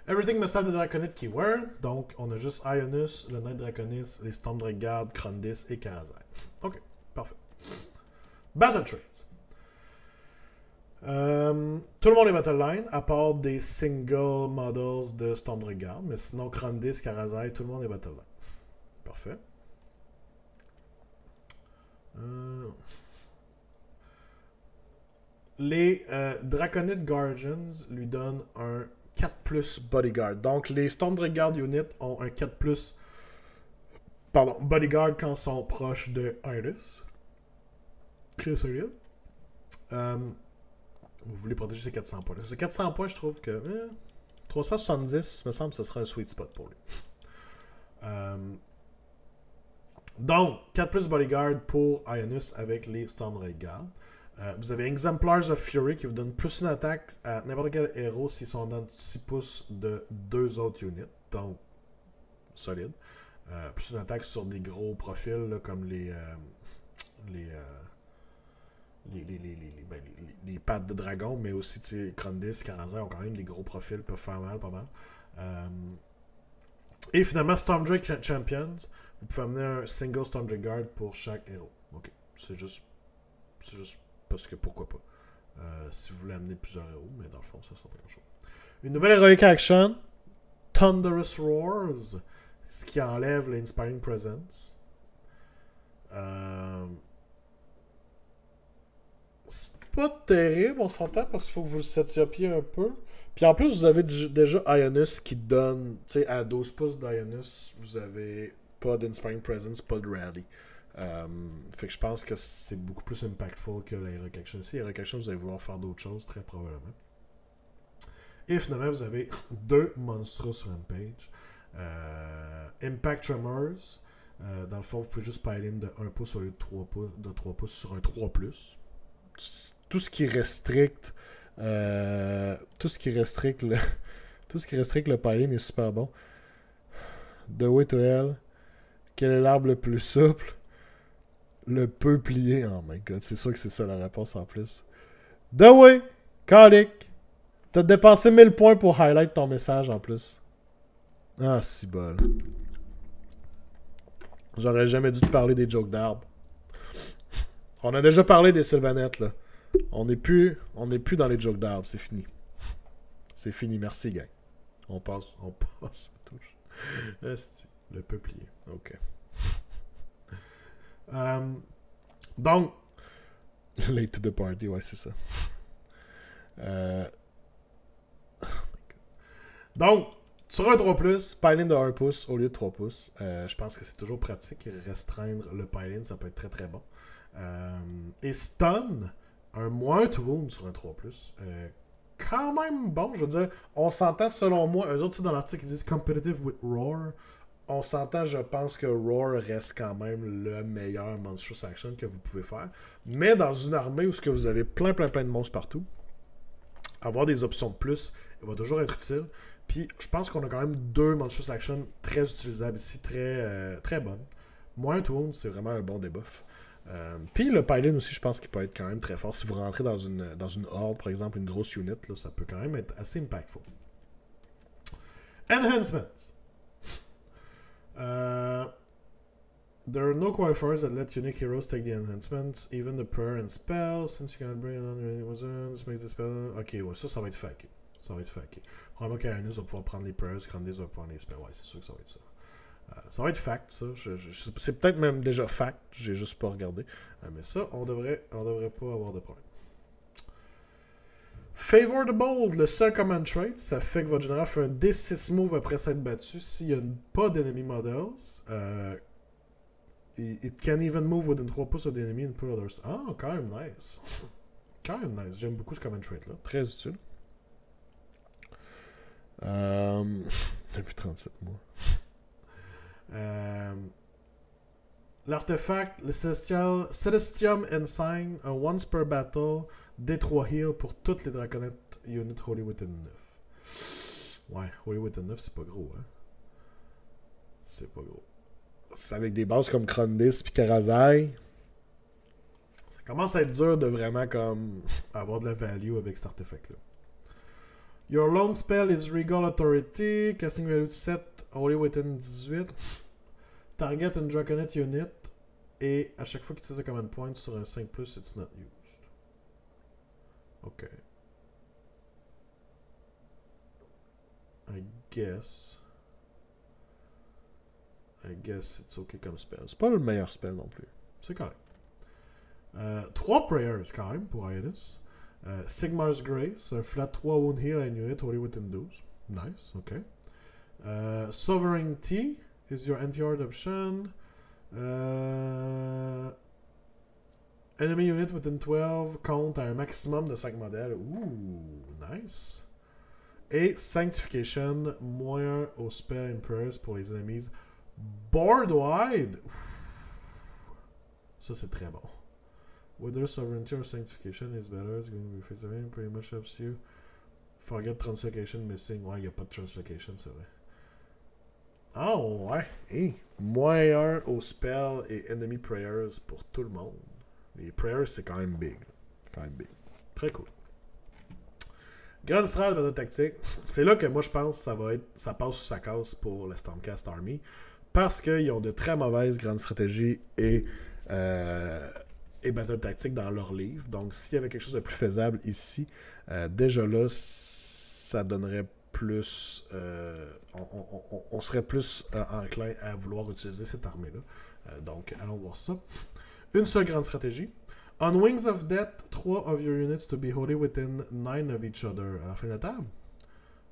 Everything must have the Draconite keyword. Donc, on a juste Ionis, le Knight Draconis, les Stormdrake Guard, Krondys et Karazai. Ok, parfait. Battle Trades. Tout le monde est Battleline, à part des single models de Stormdrake Guard. Mais sinon, Krondys, Karazai, tout le monde est Battleline. Parfait. Les Draconite Guardians lui donnent un 4+ Bodyguard. Donc, les Stormdrake Guard Unit ont un 4+ Bodyguard quand ils sont proches de Iris. Très solide. Vous voulez protéger ces 400 points. Ces 400 points, je trouve que 370, me semble que ce sera un sweet spot pour lui. Donc, 4+ Bodyguard pour Ionis avec les Stormdrake Guard. Vous avez Exemplars of Fury qui vous donne plus une attaque à n'importe quel héros s'ils sont dans 6 pouces de 2 autres units. Donc, solide. Plus une attaque sur des gros profils là, comme les pattes de dragon, mais aussi Krondys, Karazai ont quand même des gros profils, peuvent faire mal, pas mal. Et finalement, Stormdrake Champions, vous pouvez amener un single Stormdrake Guard pour chaque héros. Ok, c'est juste parce que pourquoi pas. Si vous voulez amener plusieurs héros, mais dans le fond, ça sera pas grand-chose. Une nouvelle Heroic Action, Thunderous Roars, ce qui enlève l'Inspiring Presence. C'est pas terrible, on s'entend, parce qu'il faut que vous le setiopiez un peu. Puis en plus, vous avez déjà Ionis qui donne, tu sais, à 12 pouces d'Ionis, vous avez pas d'Inspiring Presence, pas de Rally. Fait que je pense que c'est beaucoup plus impactful que la Heroic Action. Si Heroic Action, vous allez vouloir faire d'autres choses, très probablement. Et finalement, vous avez 2 Monstrous Rampage. Impact Tremors. Dans le fond, vous pouvez juste pile in de 1 pouce au lieu de 3 pouces sur un 3+. Tout ce qui restricte le pile-in est super bon. The Way to Hell. Quel est l'arbre le plus souple? Le peu plié. Oh my god, c'est sûr que c'est ça la réponse en plus. The Way, Calic, T'as dépensé 1000 points pour highlight ton message en plus. Ah, si bol. J'aurais jamais dû te parler des jokes d'arbre. On a déjà parlé des Sylvanettes, là. On n'est plus dans les jokes d'arbre, c'est fini. C'est fini, merci, gang. On passe à touche. Esti, le peuplier. OK. Donc, late to the party, ouais, c'est ça. Donc, sur un 3+, pile-in de 1 pouce au lieu de 3 pouces. Je pense que c'est toujours pratique. Restreindre le pile-in, ça peut être très très bon. Et stun, un moins to wound sur un 3+. Quand même bon, je veux dire, on s'entend selon moi, eux autres dans l'article ils disent competitive with Roar. On s'entend, je pense que Roar reste quand même le meilleur Monstrous Action que vous pouvez faire. Mais dans une armée où vous avez plein de monstres partout, avoir des options de plus, il va toujours être utile. Puis je pense qu'on a quand même 2 Monstrous Action très utilisables ici, très bonnes. Moins to wound, c'est vraiment un bon debuff. Puis le pile-in aussi, je pense qu'il peut être quand même très fort. Si vous rentrez dans une horde, par exemple, une grosse unit, là, ça peut quand même être assez impactful. Enhancements. There are no qualifiers that let unique heroes take the enhancements, even the prayer and spell, since you can bring it on your weapons, makes the spell... Ok, ouais, ça va être faké. Probablement qu'Aranus va pouvoir prendre les prayers, Candice va prendre les spells. Ouais, c'est sûr que ça va être ça. Ça va être fact, ça. C'est peut-être même déjà fact, j'ai juste pas regardé. Mais ça, on devrait pas avoir de problème. Favor the Bold, le seul command trait, ça fait que votre général fait un D6 move après s'être battu s'il n'y a pas d'enemy models. It can even move within 3 pouces of the enemy and put others. Ah, quand même nice. J'aime beaucoup ce command trait-là. Très utile. Depuis 37 mois. L'artefact, le Celestium Ensign, un once per battle, D3 heal pour toutes les Draconettes unit Holy Within 9. Ouais, Holy Within 9, c'est pas gros, hein. C'est pas gros. C'est avec des bases comme Krondis puis Karazai. Ça commence à être dur de vraiment comme avoir de la value avec cet artefact-là. Your lone spell is Regal Authority, casting value 7, Holy Within 18. Target une Draconet unit, et à chaque fois qu'il utilise un command point sur un 5+, it's not used. Ok. I guess it's ok comme spell. C'est pas le meilleur spell non plus. C'est correct. 3 prayers quand même pour Ionis. Sigmar's Grace, un flat 3 wound heal à une unit Holy Within 12. Nice, ok. Sovereignty is your anti-hard option. Enemy unit within 12 compte à un maximum de 5 modèles. Ouh, nice. Et Sanctification, moins au spell and prayers pour les enemies. Board wide. Ça, c'est très bon. Whether sovereignty or sanctification is better, it's going to be fit pretty much helps you. Forget translocation missing. Ouais, il n'y a pas de translocation, c'est vrai. Ah ouais. Hey. Moins 1 au spell et enemy prayers pour tout le monde. Les prayers, c'est quand même big. Très cool. Grand strat de tactique. C'est là que moi je pense que ça passe sous sa casse pour le Stormcast Army. Parce qu'ils ont de très mauvaises grandes stratégies et battle tactiques dans leur livre. Donc s'il y avait quelque chose de plus faisable ici, déjà là, ça donnerait plus... on serait plus enclin à vouloir utiliser cette armée-là. Donc allons voir ça. Une seule grande stratégie. On Wings of Death, 3 of your units to be holy within 9 of each other. À la fin de la table.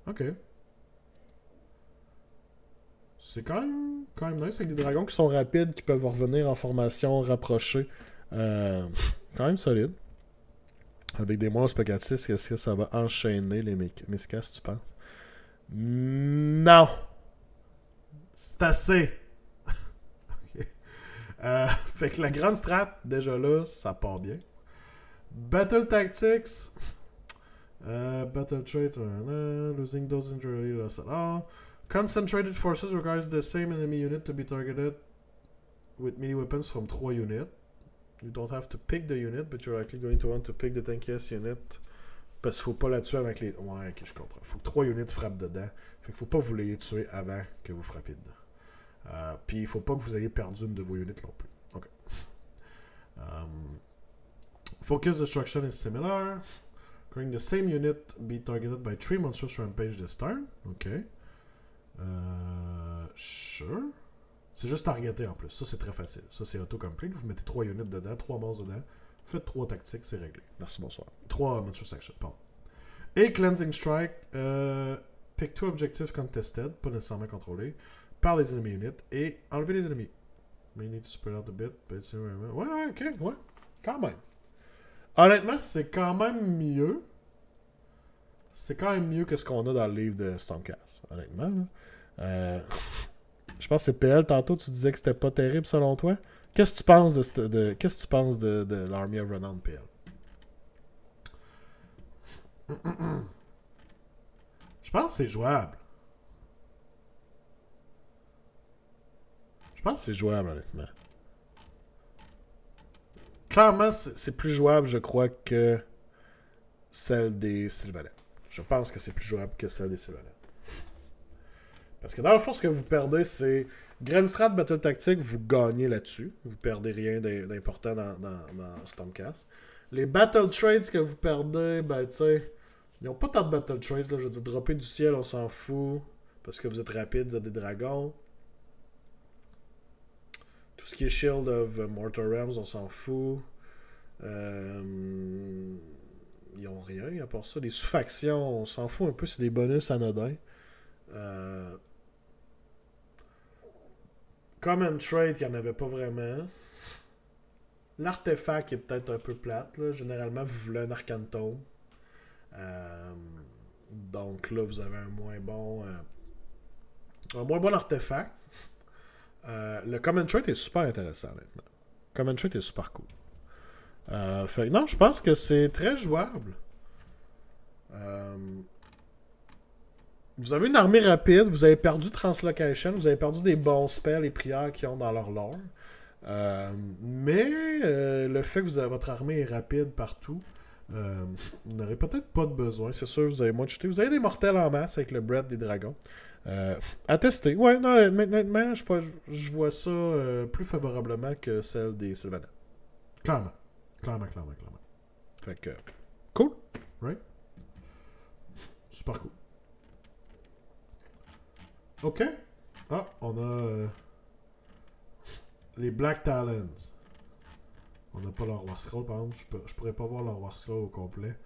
Ok. C'est quand même nice avec des dragons qui sont rapides, qui peuvent revenir en formation rapprochée. Quand même solide. Avec des monstres Pegasus, est-ce que ça va enchaîner les Miscas, tu penses? Non! C'est assez! Fait que la grande strat, déjà là, ça part bien. Battle Tactics. Battle Traits. Losing those injury loss at all. Concentrated Forces requires the same enemy unit to be targeted with melee weapons from 3 units. You don't have to pick the unit, but you're likely going to want to pick the tankiest unit Parce qu'il faut pas la tuer avec les... Ouais, ok, je comprends. Faut que 3 units frappent dedans. Fait qu'il faut pas que vous l'ayez tué avant que vous frappiez dedans. Puis il faut pas que vous ayez perdu une de vos units non plus. Ok. Focus destruction is similar. Can the same unit be targeted by 3 monstrous rampage this turn? Ok. Sure. C'est juste targeté en plus. Ça, c'est très facile. Ça, c'est auto-complete. Vous mettez 3 units dedans, 3 monstres dedans. Faites 3 tactiques, c'est réglé. Merci, bonsoir. 3 monstrous action, pardon. Et Cleansing Strike. Pick 2 objectives contested, pas nécessairement contrôlés, par les ennemis units. Et enlever les ennemis. We need to spread out a bit. Ouais, ok, ouais. Quand même. Honnêtement, c'est quand même mieux. C'est quand même mieux que ce qu'on a dans le livre de Stormcast. Honnêtement, là. Je pense que c'est PL, tantôt tu disais que c'était pas terrible selon toi. Qu'est-ce que tu penses qu'est-ce que tu penses de l'Army of Renown PL? Je pense que c'est jouable. Je pense que c'est jouable, honnêtement. Clairement, c'est plus jouable, je crois, que celle des Sylvaneth. Je pense que c'est plus jouable que celle des Sylvaneth. Parce que dans le fond, ce que vous perdez, c'est Grenstrad Battle Tactique, vous gagnez là-dessus. Vous perdez rien d'important dans Stormcast. Les Battle Trades que vous perdez, ben tu sais, ils n'ont pas tant de Battle Trades. Là, je veux dire, dropper du ciel, on s'en fout. Parce que vous êtes rapide, vous êtes des dragons. Tout ce qui est Shield of Mortal Realms, on s'en fout. Ils n'ont rien à part ça. Les sous-factions, on s'en fout un peu, c'est des bonus anodins. Common Trait, il n'y en avait pas vraiment. L'artefact est peut-être un peu plate. Là. Généralement, vous voulez un Arcantome. Donc là, vous avez un moins bon artefact. Le Common Trait est super intéressant, honnêtement. Common Trait est super cool. Fait non, je pense que c'est très jouable. Vous avez une armée rapide, vous avez perdu Translocation, vous avez perdu des bons spells et prières qu'ils ont dans leur lore. Mais le fait que votre armée est rapide partout, vous n'aurez peut-être pas de besoin. C'est sûr, vous avez moins de chuter. Vous avez des mortels en masse avec le bread des dragons. À tester. Ouais, non, maintenant, je vois ça plus favorablement que celle des Sylvaneth. Clairement. Clairement. Fait que, cool, right? Super cool. Ok. Ah, on a les Black Talons. On n'a pas leur War Scroll, par exemple. Je pourrais pas voir leur War Scroll au complet.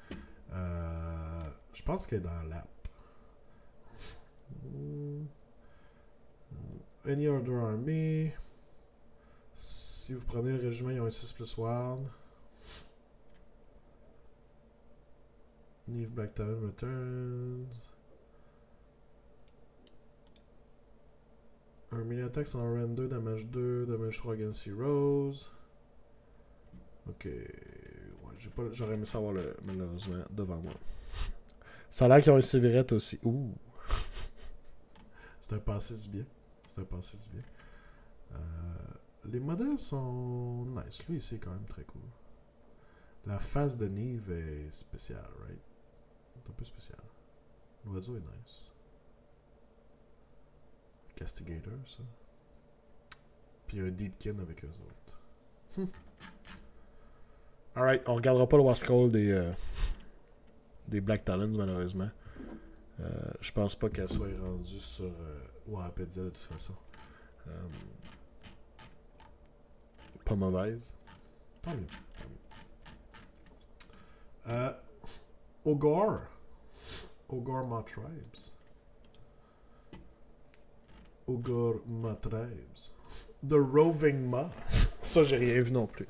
Je pense qu'elle est dans l'app. Any Other Army. Si vous prenez le régiment, ils ont un 6+ Ward. Neve Black Talon Returns. Un mini attack sur un rend 2, damage 2, damage 3 against Heroes. Ok. Ouais, j'aurais aimé savoir malheureusement devant moi. Ça a l'air qu'ils ont un Sévérette aussi. Ouh. C'est un passé si bien. Les modèles sont nice. Lui, c'est quand même très cool. La face de Neve est spéciale, right? C'est un peu spécial. L'oiseau est nice. Castigator, ça. Puis un Deepkin avec eux autres. Alright, on regardera pas le War Scroll des Black Talons, malheureusement. Je pense pas qu'elle soit rendue sur Warapedia de toute façon. Pas mauvaise. Tant mieux. Ogre Ma Tribes. Ogre Ma Tribes. The Roving Ma. Ça, j'ai rien vu non plus.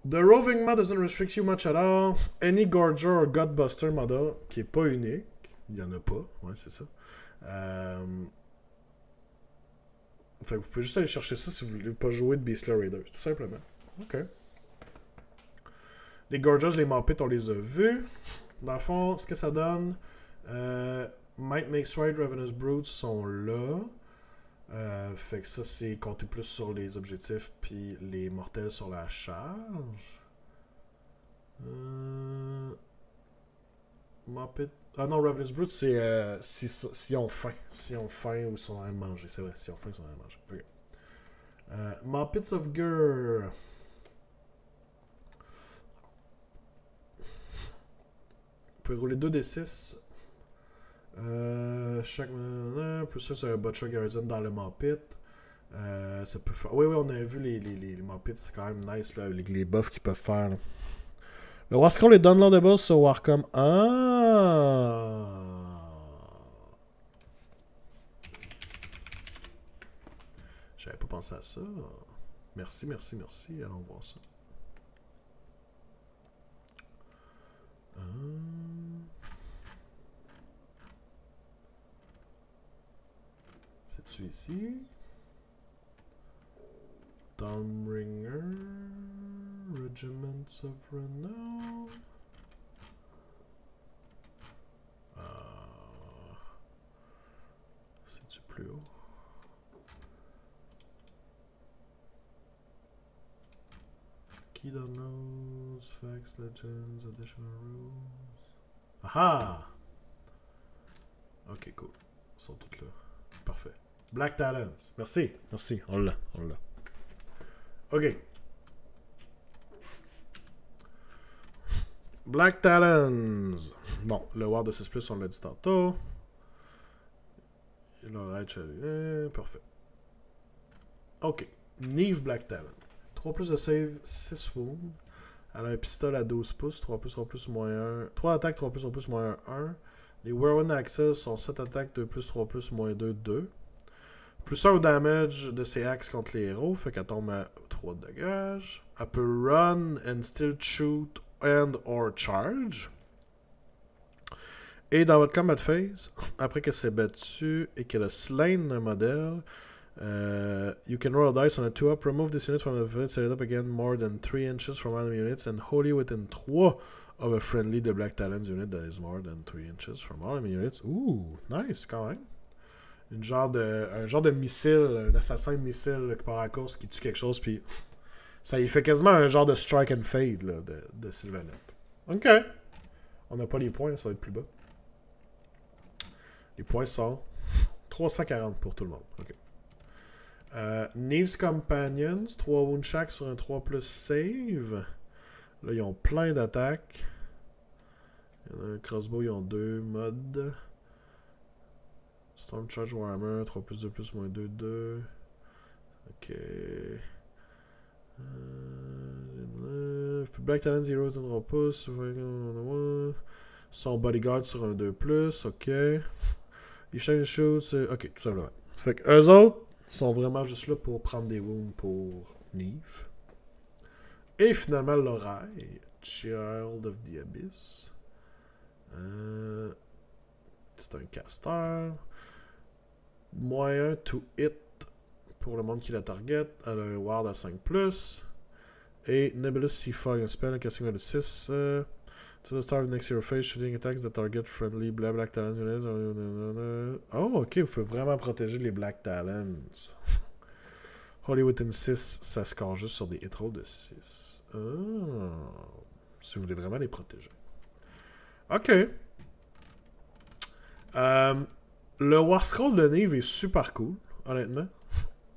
The Roving Ma doesn't restrict you much at all. Any Gorger or Godbuster model, qui est pas unique. Il y en a pas, ouais, c'est ça. Fait que vous pouvez juste aller chercher ça si vous voulez pas jouer de Beastly Raiders, tout simplement. Ok. Les Gorgers, les Mampits, on les a vus. Dans le fond, ce que ça donne, Might Makes Right, Ravenous Brutes sont là. Fait que ça, c'est compter plus sur les objectifs, puis les mortels sur la charge. Muppet. Ah non, Ravenous Brute, c'est s'ils ont faim. S'ils ont faim ou sont en train de manger. C'est vrai, s'ils ont faim, ils sont en train de manger. Ok. Muppets of Gur. Vous pouvez rouler 2d6. Chaque. Plus ça, c'est un Butcher Garrison dans le Muppet. Ça peut faire. Oui, on a vu les Muppets, c'est quand même nice, là, avec les buffs qu'ils peuvent faire. Là. Le War Scroll est downloadable sur Warcom. Ah! J'avais pas pensé à ça. Merci, merci, merci. Allons voir ça. C'est-tu ici? Dawnbringer, Regiments of Renown. C'est-tu plus haut? Key downloads, facts, legends, additional rules. Aha! Ok, cool. Ils sont tous là. Parfait. Black Talons. Merci. Merci. On l'a. On l'a. Ok. Black Talons. Bon, le War de 6+, on l'a dit tantôt. Parfait. Ok. Neve Black Talon. 3+ de save, 6 wounds. Elle a un pistolet à 12 pouces. 3+, moins 1. 3 attaques, 3+, moins 1. Les Whirlwind Axes sont 7 attaques, 2+, 3+, moins 2, 2. Plus 1 au damage de ses axes contre les héros. Fait qu'elle tombe à 3 de dégâts. Elle peut run and still shoot and or charge. Et dans votre combat phase, après qu'elle s'est battue et qu'elle a slain un modèle, you can roll a dice on a 2-up, remove this unit from the field, set it up again more than 3 inches from enemy units, and wholly within 3 of a friendly de Black Talons unit that is more than 3 inches from all enemy units. Ouh, nice quand même. Un genre de missile, un assassin missile qui part à la course, qui tue quelque chose, puis ça y fait quasiment un genre de strike and fade là, de Sylvanette. Ok. On n'a pas les points, ça va être plus bas. Les points sont 340 pour tout le monde. Ok. Neve's Companions, 3 wounds chaque sur un 3+ save. Là, ils ont plein d'attaques. Il y en a un crossbow, ils ont 2 modes. Storm Charge Warhammer, 3+, 2+, moins 2, 2. Ok. Black Talon 0, 3 pouces. Son bodyguard sur un 2+, ok. Les chain shoots, ok, tout simplement. Fait que eux autres sont vraiment juste là pour prendre des wounds pour Neve. Et finalement, l'oreille. Child of the Abyss. C'est un caster. Moyen to hit pour le monde qui la target. Elle a un ward à 5+. Et Nebulous Sea Fog, un spell, un casting de 6. To the start of next to your face, shooting attacks that target friendly Black Talons. Oh, ok, vous pouvez vraiment protéger les Black Talons. Holy Within 6, ça score juste sur des hit rolls de 6. Oh, si vous voulez vraiment les protéger. Ok. Le War Scroll de Neve est super cool, honnêtement.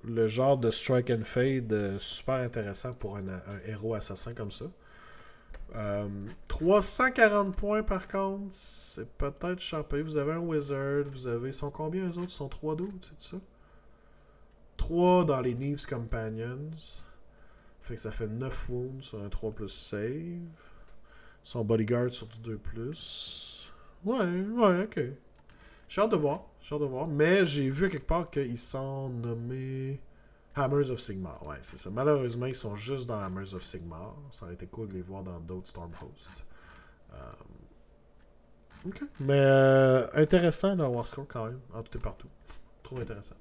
Le genre de strike and fade, super intéressant pour un héros assassin comme ça. 340 points par contre, c'est peut-être cher payé. Vous avez un Wizard, vous avez. Ils sont combien eux autres? Ils sont 3-12, c'est ça? 3 dans les Neve's Companions. Fait que ça fait 9 wounds sur un 3+ save. Son bodyguard sur du 2+. Ouais, ok. J'ai hâte de voir. Mais j'ai vu à quelque part qu'ils sont nommés Hammers of Sigmar. Ouais, c'est ça. Malheureusement, ils sont juste dans Hammers of Sigmar. Ça aurait été cool de les voir dans d'autres Stormhosts. Ok. Mais intéressant, le War Scroll quand même. En tout et partout. Trop intéressant.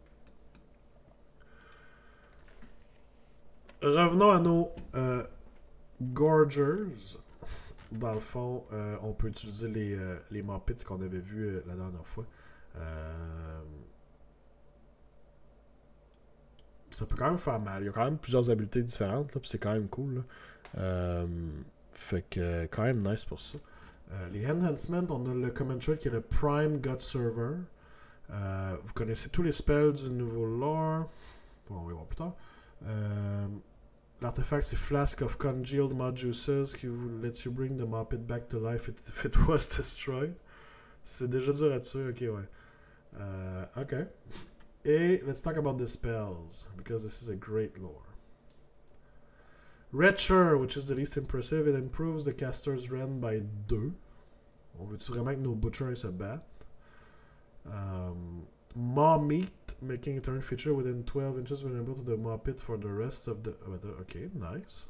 Revenons à nos Gorgers. Dans le fond, on peut utiliser les Muppets qu'on avait vus la dernière fois. Ça peut quand même faire mal. Il y a quand même plusieurs habiletés différentes, là, puis c'est quand même cool. Là. Fait que quand même nice pour ça. Les enhancements, on a le command trait qui est le Prime God Server. Vous connaissez tous les spells du nouveau lore. Bon, on va voir plus tard. L'artefact c'est Flask of Congealed Mod Juices qui vous lets you bring the Moppet back to life if it was destroyed. C'est déjà dur à tuer, ok, ouais. Ok. Et let's talk about the spells, because this is a great lore. Retcher, which is the least impressive, it improves the caster's rend by 2. On veut-tu vraiment que nos butchers se battent? Maw Meat, making a turn feature within 12 inches vulnerable to the Maw Pit for the rest of the... Ok, nice.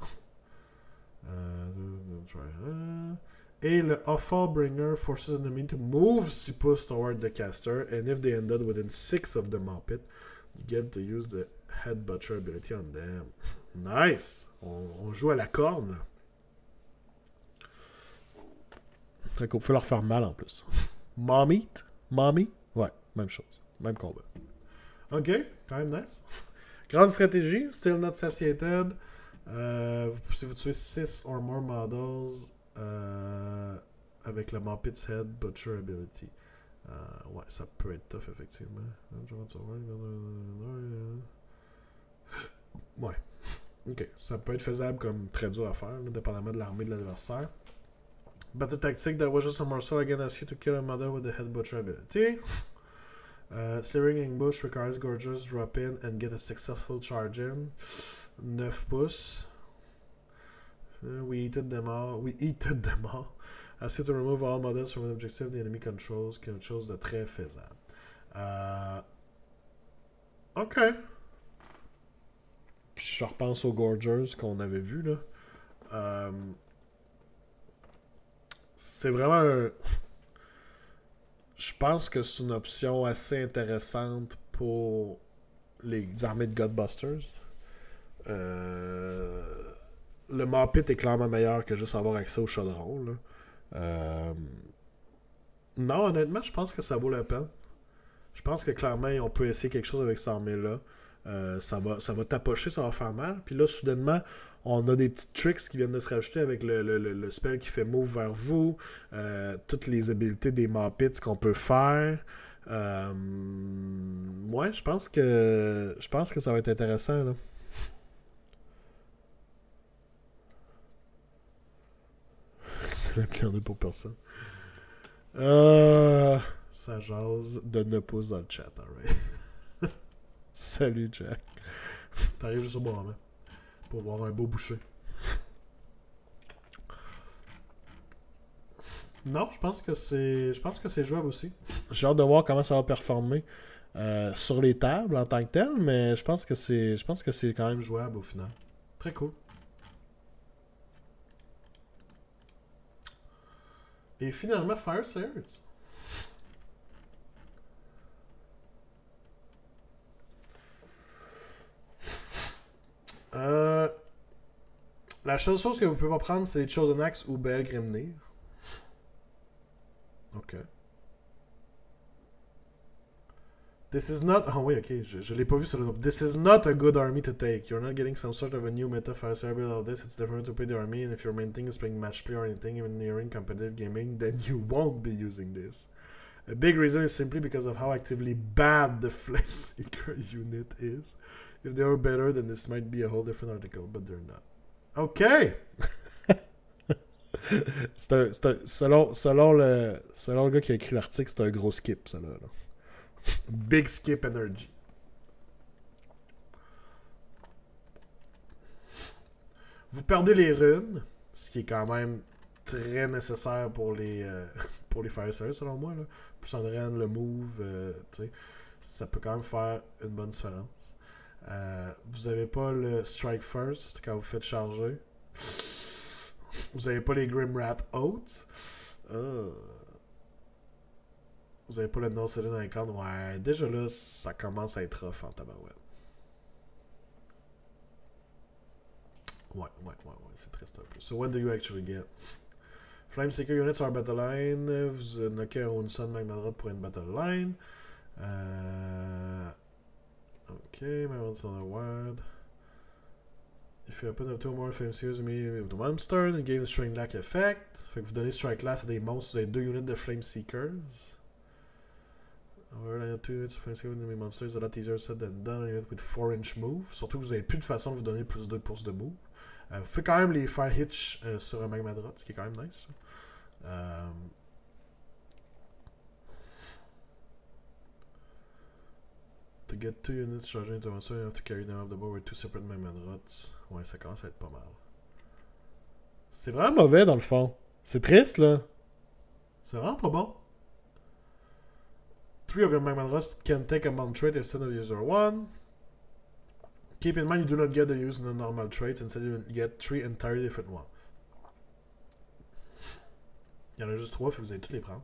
Et le Offal Bringer forces an enemy to move 6 pouces toward the caster, and if they ended within 6 of the Maw Pit, you get to use the Head Butcher ability on them. Nice! On joue à la corne. Très cool. Faut leur faire mal en plus. Mommy? Ouais, même chose. Même combat. Ok, quand même nice. Grande stratégie, still not satiated. Si vous tuez 6 or more models avec le Moppet's Head Butcher ability. Ouais, ça peut être tough, effectivement. Ouais. Ok, ça peut être faisable comme très dur à faire, dépendamment de l'armée de l'adversaire. Battle tactic that was just a morsel against you to kill a mother with the Head Butcher ability. Slithering Ambush requires Gorgeous drop in and get a successful charge in. 9 pouces. We eated them all. Ask you to remove all models from an objective the enemy controls, quelque chose de très faisable. Ok. Puis je repense aux Gorgers qu'on avait vu là. C'est vraiment un... Je pense que c'est une option assez intéressante pour les armées de Godbusters. Le Moppet est clairement meilleur que juste avoir accès au chaudron. Là. Non, honnêtement, je pense que ça vaut la peine. Je pense que clairement, on peut essayer quelque chose avec cette armée-là. Ça va tapocher, ça va faire mal. Puis là, soudainement, on a des petites tricks qui viennent de se rajouter avec le spell qui fait move vers vous. Toutes les habiletés des Moppets qu'on peut faire. Ouais, je pense que ça va être intéressant. Là. C'est la pleine pour personne. Ça jase de 9 pouces dans le chat, alright. Salut Jack. T'arrives juste au bon moment pour voir un beau boucher. Non, je pense que c'est jouable aussi. J'ai hâte de voir comment ça va performer sur les tables en tant que tel, mais je pense que c'est quand même jouable au final. Très cool. Et finalement, Fire Slayers. La seule chose que vous pouvez pas prendre, c'est les Chosen Axe ou Bel Grimnir. Ok. This is not... Oh oui, ok, je l'ai pas vu sur le nom. This is not a good army to take. You're not getting some sort of a new meta fire saber out of this. It's different to play the army, and if your main thing is playing match play or anything, even nearing competitive gaming, then you won't be using this. A big reason is simply because of how actively bad the Flameseeker unit is. If they were better, then this might be a whole different article, but they're not. Ok! Selon le gars qui a écrit l'article, c'est un gros skip, ça là. Big skip energy. Vous perdez les runes, ce qui est quand même très nécessaire pour les Fire Slayers, selon moi. Là. Plus on rend le move, ça peut quand même faire une bonne différence. Vous n'avez pas le Strike First quand vous faites charger. Vous n'avez pas les Grimrat Oaths. Vous n'avez pas le No Sitting Icon. Ouais, déjà là, ça commence à être rough en tabarouette. Ouais, c'est triste un peu. So, what do you actually get? Flameseeker units are battle line. Vous knockez un Unson Magmadrot pour une battle line. Ok, Magmadrot on the word. If you open up two more flame seekers immediately with the monster, you gain the strength lack effect. Fait que vous donnez strike last à des monstres, vous avez 2 units de flame seekers. However, I have 2 units of flame seekers with enemy monsters, a lot easier said than done, unit with 4-inch move. Surtout que vous n'avez plus de façon de vous donner plus 2 pouces de move. Vous pouvez quand même les faire hitch sur un Magmadrot, ce qui est quand même nice. To get 2 units charging into a monster, you have to carry them off the board with 2 separate Magmadrots. Ouais, ça commence à être pas mal. C'est vraiment mauvais dans le fond. C'est triste là. C'est vraiment pas bon. 3 of your Magmadrots can take a mount trait instead of user 1. Keep in mind you do not get to use the normal traits, instead you get 3 entirely different ones. Il y en a juste 3, fait que vous allez toutes les prendre.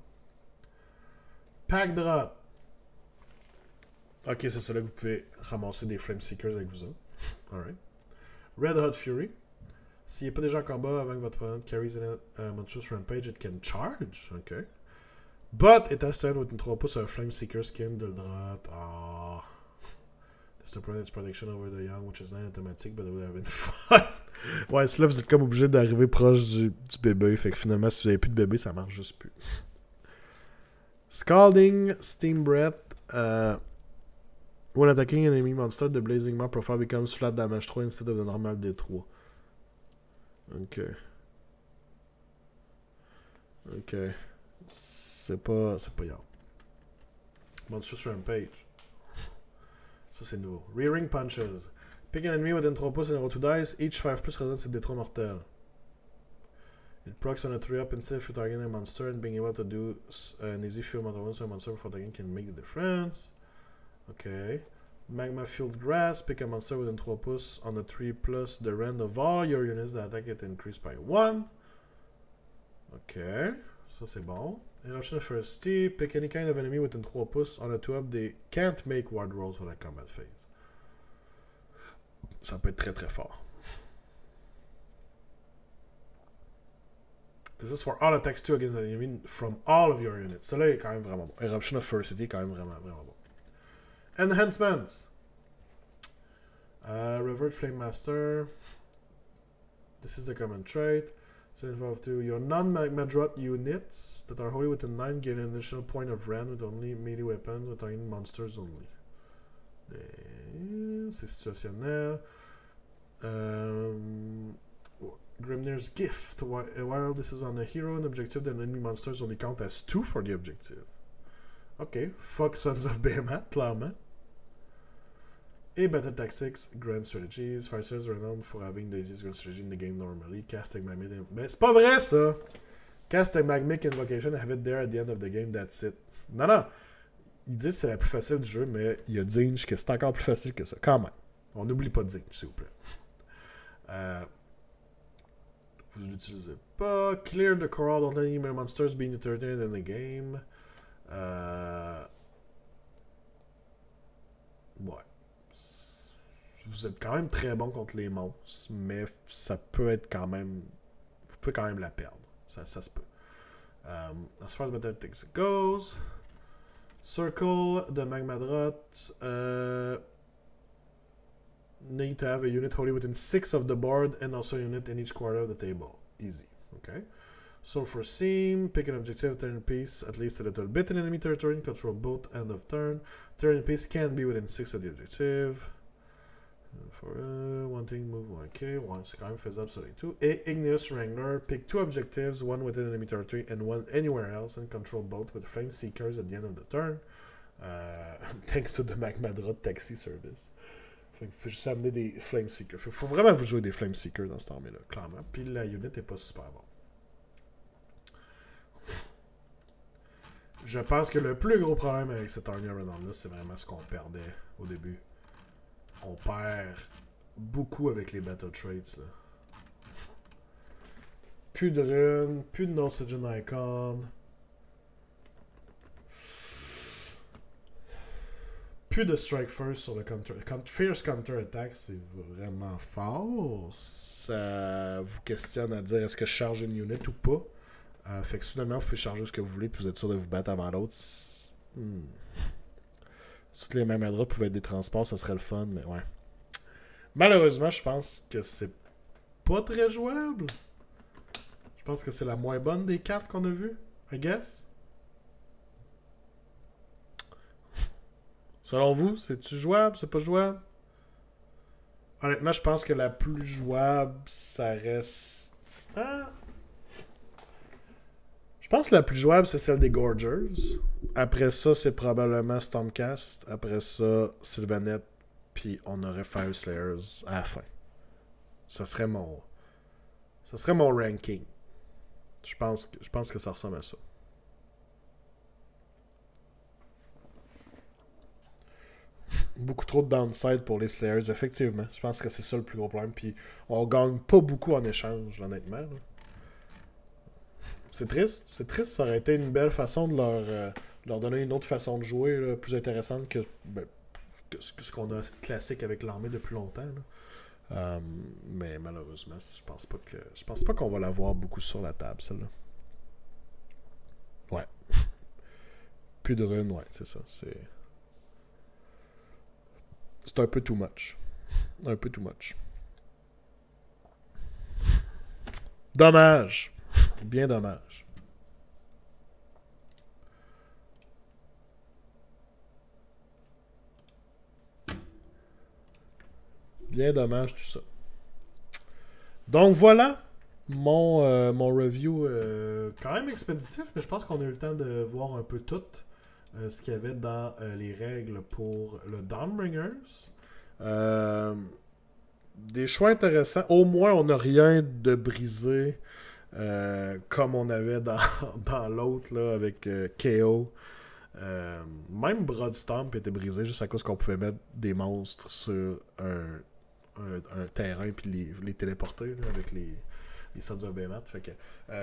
Pack drop. Ok, c'est ça là que vous pouvez ramasser des Flame Seekers avec vous autres. Alright. Red Hot Fury. S'il n'est pas déjà en combat avant que votre opponent carries a monstrous rampage, it can charge. Ok. But it has to end with une 3 pouces un Flame Seeker skin de droite. Ah. This to prevent its protection over the young, which is not automatic, but it would have been fun. Ouais, c'est là vous êtes comme obligé d'arriver proche du bébé. Fait que finalement, si vous n'avez plus de bébé, ça marche juste plus. Scalding Steam Breath. When attacking an enemy monster, the Blazing Maw profile becomes flat damage 3 instead of the normal D3. Ok. Ok. C'est pas yard. Monstrous Rampage. Ça c'est nouveau. Rearing Punches. Pick an enemy within 3 pouces and roll 2 dice. Each 5 plus represents a D3 mortel. It procs on a 3-up instead of targeting a monster and being able to do an easy few amount of ones so a monster before targeting can make the difference. Okay. Magma Fueled Grass. Pick a monster within 3 pouces on a 3 plus the rend of all your units that attack it increased by 1. Okay. Ça c'est bon. Eruption of Ferocity. Pick any kind of enemy within 3 pouces on a 2-up. They can't make ward rolls for that combat phase. Ça peut être très très fort. This is for all attacks 2 against an enemy from all of your units. Celui-là est quand même vraiment bon. Eruption of Ferocity est quand même vraiment bon. Enhancements. Revert Flame Master. This is the common trait. So involved to your non-Magmadrot units that are wholly within 9 gain an additional point of rend with only melee weapons with targeting monsters only. C'est situationnel. Grimnir's Gift. While this is on a hero and objective, then enemy monsters only count as 2 for the objective. Ok, fuck Sons of Behemoth, clairement. Et Battle Tactics, Grand Strategies. Fighters are renowned for having the easiest grand strategy in the game normally. Casting Magmic. Ben, c'est pas vrai ça! Casting Magmic Invocation, have it there at the end of the game, that's it. Non. Ils disent que c'est la plus facile du jeu, mais il y a Zinj que c'est encore plus facile que ça. Quand même. On n'oublie pas Zinj, s'il vous plaît. Vous l'utilisez pas. Clear the corral, don't let any monsters be entertained in the game. Ouais. Vous êtes quand même très bon contre les monstres, mais ça peut être quand même... Vous pouvez quand même la perdre. Ça se peut. As far as Battle Tactics goes... Circle the Magmadrot. Need to have a unit wholly within 6 of the board and also a unit in each quarter of the table. Easy. Okay. So for Seam, pick an objective, turn piece, at least a little bit in enemy territory, and control both end of turn. Turn piece can be within 6 of the objective. For one thing, move 1k, one, c'est quand même faisable sur les two. Et Igneous Wrangler, pick 2 objectives, one within enemy territory and one anywhere else, and control both with Flame Seekers at the end of the turn. Thanks to the Magmadrot taxi service. Fait qu'il faut juste amener des Flame Seekers. Faut vraiment vous jouer des Flame Seekers dans cette armée-là, clairement. Puis la unit est pas super bon. Je pense que le plus gros problème avec cette armée run-on-là, c'est vraiment ce qu'on perdait au début. On perd beaucoup avec les Battle Traits. Là. Plus de runes, plus de non-Sigil Icon. Plus de Strike First sur le counter. Fierce Counter Attack, c'est vraiment fort. Ça vous questionne à dire est-ce que je charge une unit ou pas. Fait que soudainement, vous pouvez charger ce que vous voulez puis vous êtes sûr de vous battre avant l'autre. Si toutes les mêmes adroits pouvaient être des transports, ça serait le fun, mais ouais. Malheureusement, je pense que c'est pas très jouable. Je pense que c'est la moins bonne des cartes qu'on a vues, I guess. Selon vous, c'est-tu jouable? C'est pas jouable? Honnêtement, je pense que la plus jouable, ça reste... Ah. Je pense que la plus jouable, c'est celle des Gorgers. Après ça, c'est probablement Stormcast. Après ça, Sylvanette. Puis on aurait Fire Slayers à la fin. Ça serait mon ranking. Je pense que ça ressemble à ça. Beaucoup trop de downside pour les Slayers, effectivement. Je pense que c'est ça le plus gros problème. Puis on gagne pas beaucoup en échange, honnêtement. Là. C'est triste. C'est triste. Ça aurait été une belle façon de leur donner une autre façon de jouer, là, plus intéressante que ce qu'on a classique avec l'armée depuis longtemps. Mais malheureusement, je pense pas qu'on va l'avoir beaucoup sur la table, celle-là. Ouais. Plus de runes, ouais, c'est ça. C'est un peu too much. Un peu too much. Dommage. Bien dommage. Bien dommage tout ça. Donc voilà mon review quand même expéditif, mais je pense qu'on a eu le temps de voir un peu tout ce qu'il y avait dans les règles pour le Dawnbringers. Des choix intéressants. Au moins, on n'a rien de brisé comme on avait dans l'autre là, avec KO. Même Broodstomp était brisé juste à cause qu'on pouvait mettre des monstres sur un terrain puis les téléporter là, avec les Sons of Behemoth. Fait que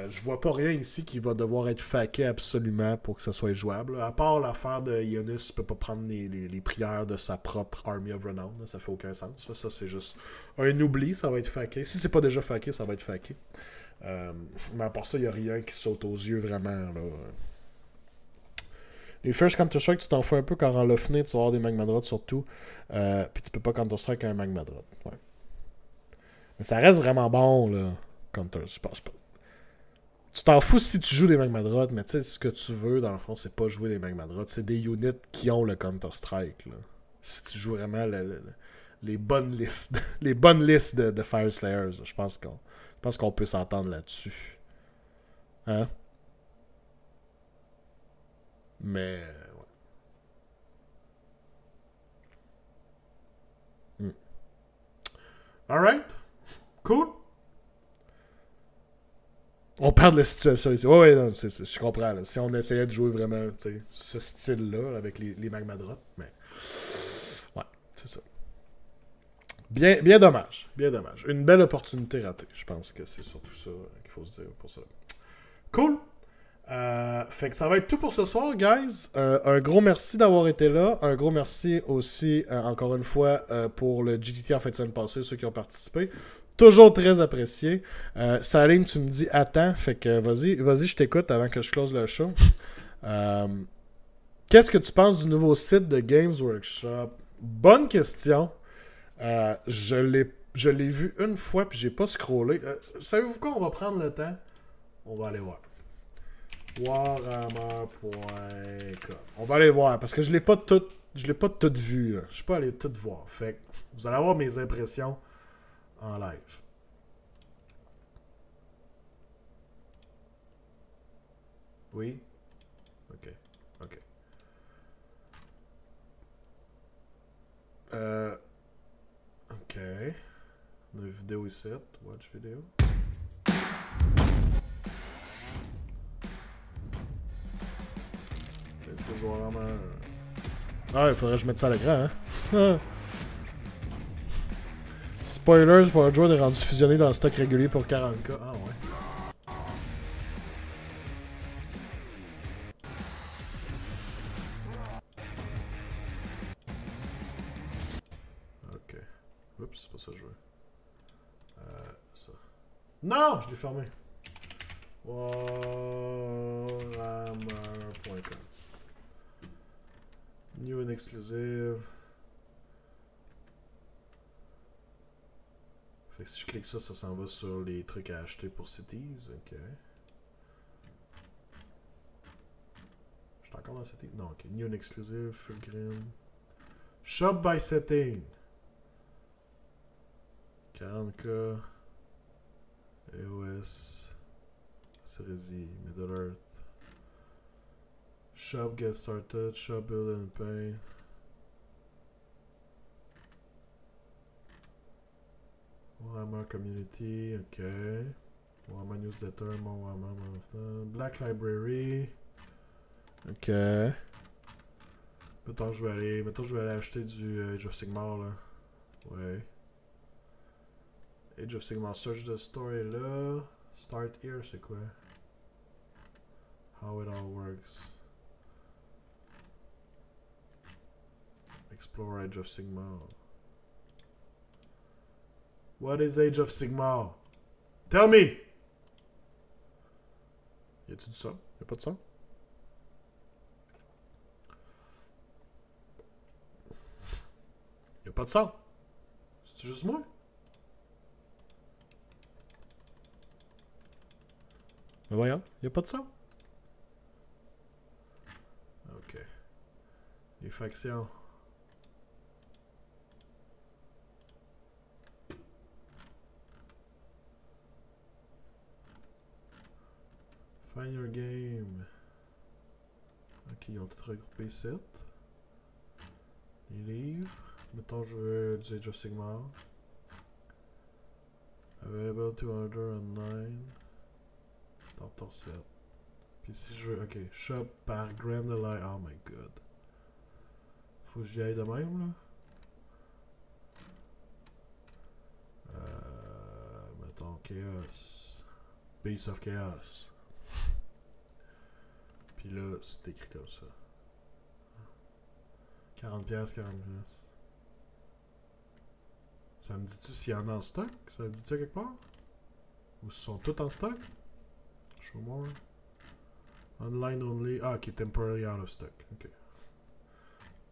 je vois pas rien ici qui va devoir être faqué absolument pour que ça soit jouable. Là. À part l'affaire de Ionis peut pas prendre les prières de sa propre Army of Renown. Là, ça fait aucun sens. Ça c'est juste un oubli, ça va être faqué. Si c'est pas déjà faqué, ça va être faqué. Mais à part ça, il n'y a rien qui saute aux yeux vraiment. Là. Les First Counter-Strike, tu t'en fous un peu quand en l'offner, tu vas avoir des Magmadrots surtout. Puis tu peux pas Counter-Strike un Magmadrot. Ouais. Mais ça reste vraiment bon, là. Counter, je pense pas. Tu t'en fous si tu joues des Magmadrots, mais tu sais, ce que tu veux, dans le fond, c'est pas jouer des Magmadrots. C'est des units qui ont le Counter-Strike, là. Si tu joues vraiment les bonnes listes les bonnes listes de Fire Slayers, je pense qu'on peut s'entendre là-dessus. Hein? Mais... ouais. Alright. Cool. On parle de la situation ici. Ouais, non, je comprends. Là. Si on essayait de jouer vraiment ce style-là avec les Magmadrots, mais... ouais, c'est ça. Bien dommage. Bien dommage. Une belle opportunité ratée. Je pense que c'est surtout ça qu'il faut se dire pour ça. Cool. Fait que ça va être tout pour ce soir, guys. Un gros merci d'avoir été là. Un gros merci aussi, encore une fois, pour le GTT en fin de semaine passée, ceux qui ont participé. Toujours très apprécié. Saline, tu me dis attends, fait que vas-y, je t'écoute avant que je close le show. Qu'est-ce que tu penses du nouveau site de Games Workshop? Bonne question. Je l'ai vu une fois puis j'ai pas scrollé. Savez-vous quoi? On va prendre le temps. On va aller voir. Warhammer.com. On va aller voir parce que je l'ai pas tout vu. Là. Je suis pas allé tout voir. Fait que vous allez avoir mes impressions en live. Oui? Ok. Ok. On a une vidéo ici. Watch vidéo. C'est Warhammer. Ah, il faudrait que je mette ça à l'écran, hein? Spoilers, Forge World est rendu fusionné dans le stock régulier pour 40k. Ah ouais. Ok. Oups, c'est pas ça que je veux. Ça. Non! Je l'ai fermé. Warhammer.com. New and exclusive. que si je clique ça, ça s'en va sur les trucs à acheter pour Cities. Ok. Je suis encore dans Cities? Non, ok. New and exclusive, Fulgrim. Shop by setting. 40K. EOS. Cerezy. Middle Earth. Shop get started. Shop build and pay. Warhammer Community, ok. Warhammer Newsletter, more Warhammer, Black Library. Ok. Mettons je vais aller acheter du Age of Sigmar là. Ouais. Age of Sigmar, search the story là. Start here, c'est quoi? How it all works. Explore Age of Sigmar. What is Age of Sigmar? Tell me! Y a-tu du son? Y'a pas de son? Y'a pas de son? C'est juste moi? Mais voyons, y'a pas de son? Ok. Les factions. Find your game. Ok, ils ont tout regroupé ici. Les livres. Mettons, je veux du Age of Sigmar. Available to order online. Starter set. Puis si je veux. Ok, shop par Grand Ally. Oh my god. Faut que j'y aille de même, là. Mettons Chaos. Beast of Chaos. Puis là, c'est écrit comme ça. 40$, 40$. Ça me dit-tu s'il y en a en stock? Ça me dit-tu quelque part? Ou ils sont tous en stock? Show more. Online only. Ah, ok, temporarily out of stock. Ok.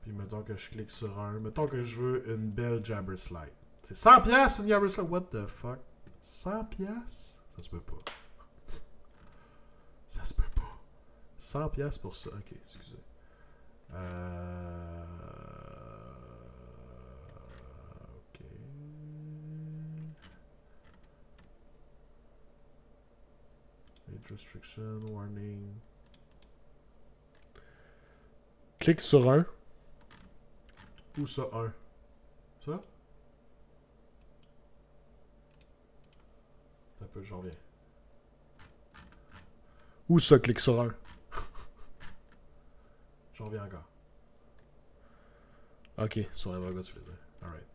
Puis mettons que je clique sur un. Mettons que je veux une belle Jabber Slide. C'est 100$ une Jabber Slide. What the fuck? 100$? Ça se peut pas. Ça se peut pas. 100$ pour ça. Ok, excusez. Ok. Age restriction, warning. Clique sur un. Où ça, un? Ça? Un peu, j'en reviens. Où ça, clique sur un? J'en reviens encore. Ok, sur un logo, tu veux dire. Alright.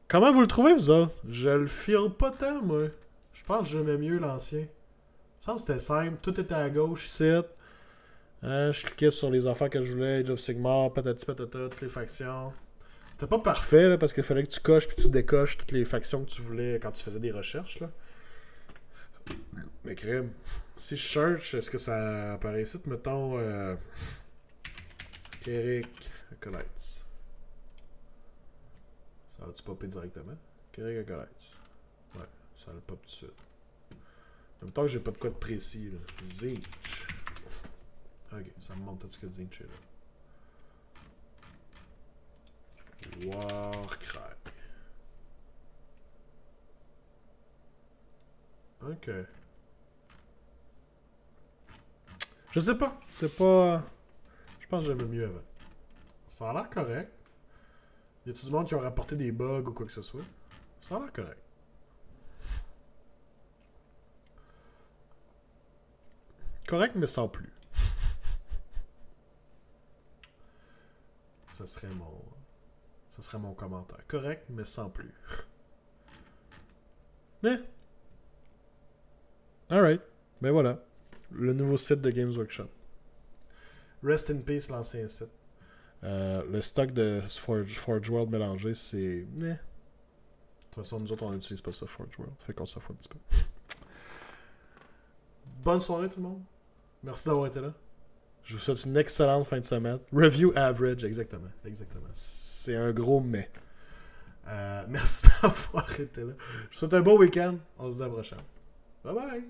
Comment vous le trouvez, vous autres? Je le file pas tant, moi. Je pense que j'aimais mieux l'ancien. Il me semble que c'était simple. Tout était à gauche ici. Je cliquais sur les affaires que je voulais. Age of Sigmar, patati patata, toutes les factions. C'était pas parfait, là, parce qu'il fallait que tu coches puis tu décoches toutes les factions que tu voulais quand tu faisais des recherches, là. Mais crème. Si je search, est-ce que ça apparaît ici? Mettons Kherik Acolytes. Ça va-tu popper directement? Kherik Acolytes. Ouais, ça le pop tout de suite. En même temps que j'ai pas de code précis, là. Zinch. Ok, ça me montre tout ce que Zinch est là. Warcry. Ok. Je sais pas. C'est pas... Je pense que j'aimais mieux avant. Ça a l'air correct. Y a-tu du monde qui ont rapporté des bugs ou quoi que ce soit? Ça a l'air correct. Correct, mais sans plus. Ça serait mon commentaire. Correct, mais sans plus. Eh. Alright. Ben voilà. Le nouveau site de Games Workshop. Rest in peace, l'ancien site. Le stock de Forge World mélangé, c'est... De toute façon, nous autres, on n'utilise pas ça, Forge World. Fait qu'on s'en fout un petit peu. Bonne soirée, tout le monde. Merci d'avoir été là. Je vous souhaite une excellente fin de semaine. Review average, exactement. C'est un gros mais. Merci d'avoir été là. Je vous souhaite un bon week-end. On se dit à la prochaine. Bye bye!